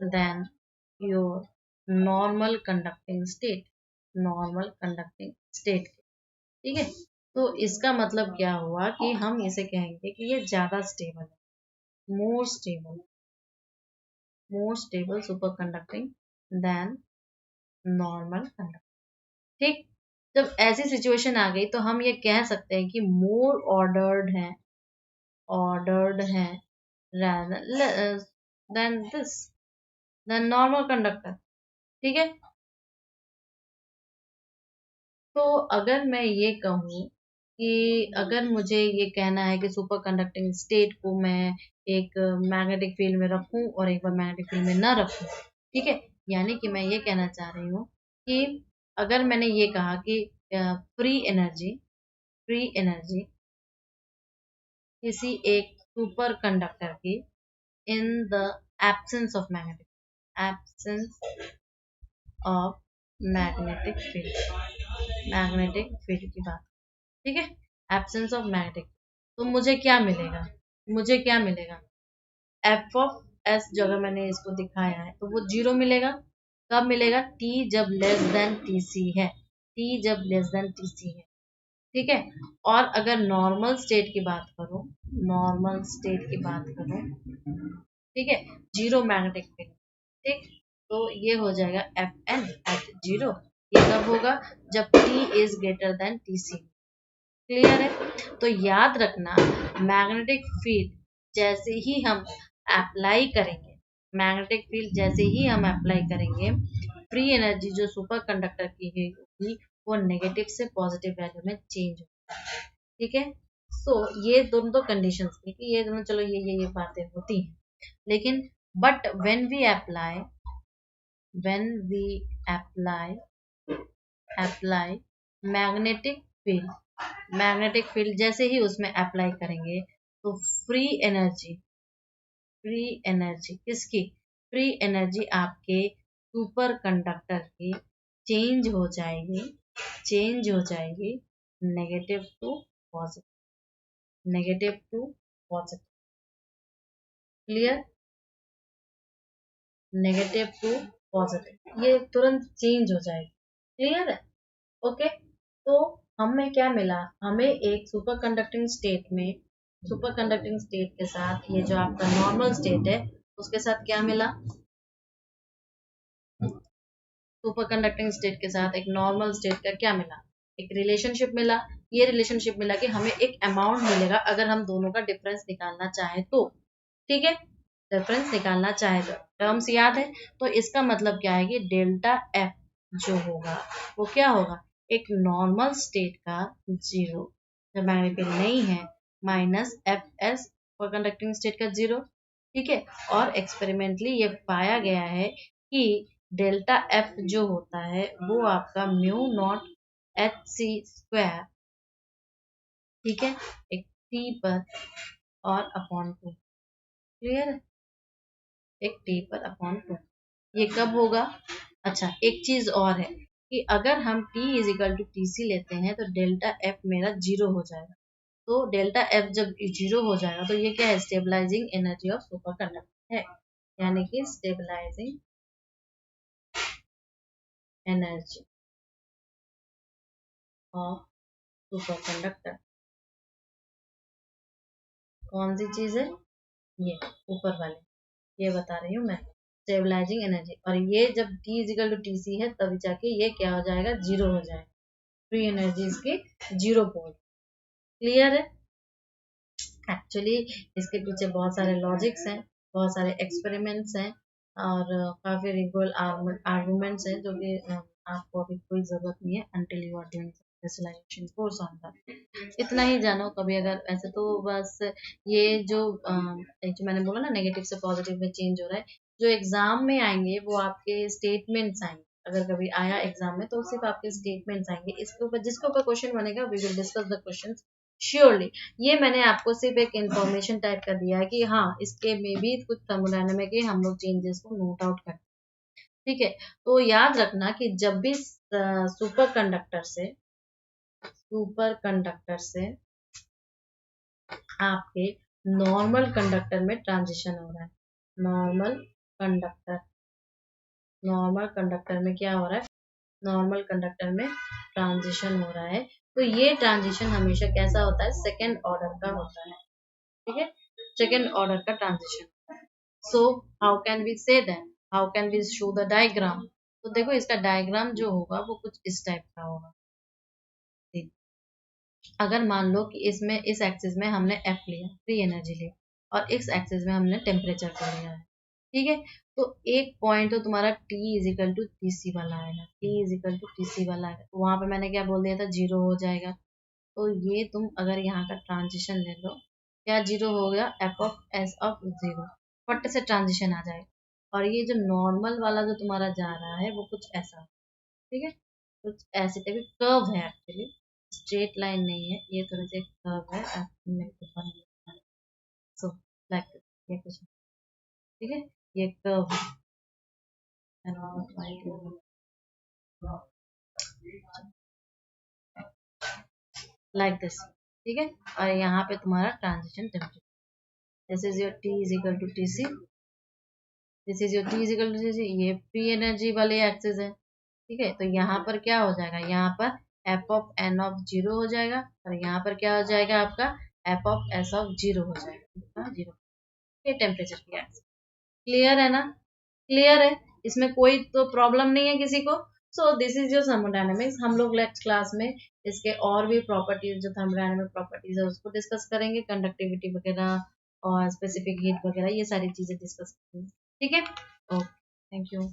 Speaker 1: than your normal conducting state, normal conducting state. ठीक है, तो इसका मतलब क्या हुआ कि हम इसे कहेंगे कि ये ज्यादा स्टेबल है, more stable super conducting than normal conducting. ठीक, जब ऐसी सिचुएशन आ गई तो हम ये कह सकते हैं कि मोर ऑर्डर्ड है rather than this than normal conductor. ठीक है, तो अगर मैं ये कहूँ कि अगर मुझे ये कहना है कि सुपर कंडक्टिंग स्टेट को मैं एक मैग्नेटिक फील्ड में रखूं और एक बार मैग्नेटिक फील्ड में ना रखूं, ठीक है, यानी कि मैं ये कहना चाह रही हूँ कि अगर मैंने ये कहा कि फ्री एनर्जी किसी एक सुपर कंडक्टर की in the absence of absence of magnetic field की बात। ठीक है, एब्सेंस ऑफ मैग्नेटिक, तो मुझे क्या मिलेगा एफ ऑफ एस जो अगर मैंने इसको दिखाया है तो वो 0 मिलेगा। कब मिलेगा? टी जब लेस देन टी सी है, टी जब लेस देन टी सी है। ठीक है, और अगर नॉर्मल स्टेट की बात करूं, नॉर्मल स्टेट की बात करूं, ठीक है, 0 मैग्नेटिक फील्ड। ठीक, तो ये हो जाएगा एफ एन एट 0। ये कब होगा? जब T is greater than T C. Clear है? तो याद रखना मैग्नेटिक फील्ड जैसे ही हम अप्लाई करेंगे, मैग्नेटिक फील्ड जैसे ही हम अप्लाई करेंगे, फ्री एनर्जी जो सुपर कंडक्टर की होगी वो नेगेटिव से पॉजिटिव वैल्यू में चेंज होगी। ठीक है, सो ये दोनों तो कंडीशंस थी कि ये दोनों, चलो ये बातें होती हैं, लेकिन but when we apply magnetic field जैसे ही उसमें अप्लाई करेंगे तो फ्री एनर्जी किसकी? फ्री एनर्जी आपके सुपर कंडक्टर की चेंज हो जाएगी negative to positive. Clear? Negative to positive ये तुरंत चेंज हो जाएगी। क्लियर है? ओके, तो हमें क्या मिला? हमें एक सुपर कंडक्टिंग स्टेट के साथ ये जो आपका नॉर्मल स्टेट है उसके साथ क्या मिला? सुपर कंडक्टिंग स्टेट के साथ एक नॉर्मल स्टेट का क्या मिला? एक रिलेशनशिप मिला। ये रिलेशनशिप मिला कि हमें एक अमाउंट मिलेगा अगर हम दोनों का डिफरेंस निकालना चाहे तो। ठीक है, डिफरेंस निकालना चाहे तो टर्म्स याद है, तो इसका मतलब क्या है कि डेल्टा एफ जो होगा वो क्या होगा? एक नॉर्मल स्टेट का 0 जब मैग्नेटिक नहीं है minus F S for conducting state का 0। ठीक है, और एक्सपेरिमेंटली ये पाया गया है कि डेल्टा एफ जो होता है वो आपका म्यू नॉट hc², ठीक है, एक T पर और अपॉन 2, क्लियर है, एक T पर अपॉन 2। ये कब होगा? अच्छा, एक चीज और है कि अगर हम T is equal to TC लेते हैं तो डेल्टा F मेरा 0 हो जाएगा। तो डेल्टा F जब 0 हो जाएगा तो ये क्या है? Stabilising energy of super conductor है, यानी कि stabilising energy of super conductor कौन सी चीज है? ये ऊपर वाले, ये बता रही हूँ मैं, स्टेबलाइजिंग एनर्जी। और ये जब T इजिकल टू TC है तब जाके ये क्या हो जाएगा? 0 हो जाएगा, फ्री एनर्जी इसकी 0 पॉइंट। क्लियर है? एक्चुअली इसके पीछे बहुत सारे लॉजिक्स हैं, बहुत सारे एक्सपेरिमेंट्स हैं और काफी रिगुअल आर्गुमेंट्स हैं जो कि आपको अभी कोई जरूरत नहीं है until you are doing specialisation course on that. इतना ही जानो कभी अगर ऐसे तो बस ये जो मैंने बोला ना नेगेटिव से पॉजिटिव में चेंज हो रहा है, जो एग्जाम में आएंगे वो आपके स्टेटमेंट्स आएंगे। अगर कभी आया एग्जाम में तो सिर्फ आपके स्टेटमेंट्स आएंगे, इसके ऊपर जिसके ऊपर क्वेश्चन बनेगा we will discuss the question surely. ये मैंने आपको सिर्फ एक इंफॉर्मेशन टाइप का दिया है कि हाँ इसके में भी कुछ थर्मोडायनामिक के हम लोग चेंजेस को नोट आउट करते हैं, ठीक है। तो याद रखना कि जब भी सुपर कंडक्टर से आपके नॉर्मल कंडक्टर में ट्रांजिशन हो रहा है, नॉर्मल कंडक्टर नॉर्मल कंडक्टर में क्या हो रहा है? नॉर्मल कंडक्टर में ट्रांजिशन हो रहा है। तो ये ट्रांजिशन हमेशा कैसा होता है? सेकेंड ऑर्डर का होता है, ठीक है, सेकेंड ऑर्डर का transition. So how can we say that, how can we show the diagram? तो देखो इसका डायग्राम जो होगा वो कुछ इस टाइप का होगा। अगर मान लो कि इसमें इस एक्सिस में हमने एफ लिया, फ्री एनर्जी लिया, और इस एक्सिस में हमने टेम्परेचर को लिया है, ठीक है। तो एक पॉइंट तो तुम्हारा T इजिकल टू TC वाला आएगा, T इजिकल टू TC वाला आएगा, तो वहां पे मैंने क्या बोल दिया था? 0 हो जाएगा। तो ये तुम अगर यहाँ का ट्रांजिशन ले लो, क्या 0 हो गया? एफ ऑफ एस ऑफ 0, फट से ट्रांजिशन आ जाएगा। और ये जो नॉर्मल वाला जो तुम्हारा जा रहा है वो कुछ ऐसा, ठीक है, कुछ ऐसे टाइप कर्व है, एक्चुअली स्ट्रेट लाइन नहीं है, ये थोड़ा सा कर्व है, सो लाइक ये कुछ, ठीक है, ये कर्व लाइक दिस, ठीक है। और यहाँ पे तुम्हारा transition temperature, this is your T is equal to TC, this is your T is equal to TC, ये फ्री एनर्जी वाले एक्सिस है, ठीक है। तो यहाँ पर क्या हो जाएगा? यहाँ पर एफ ऑफ एन ऑफ 0 हो जाएगा, और यहाँ पर क्या हो जाएगा? आपका एफ ऑफ एस ऑफ 0 हो जाएगा, 0। ये टेम्परेचर की एक्सिस, क्लियर है ना? क्लियर है, इसमें कोई तो प्रॉब्लम नहीं है किसी को। So this is your thermodynamics. हम लोग नेक्स्ट क्लास में इसके और भी प्रॉपर्टीज, जो थर्मोडायनेमिक प्रॉपर्टीज है उसको डिस्कस करेंगे, कंडक्टिविटी वगैरह और स्पेसिफिक हीट वगैरह, ये सारी चीजें डिस्कस करेंगे, ठीक है। Okay, thank you.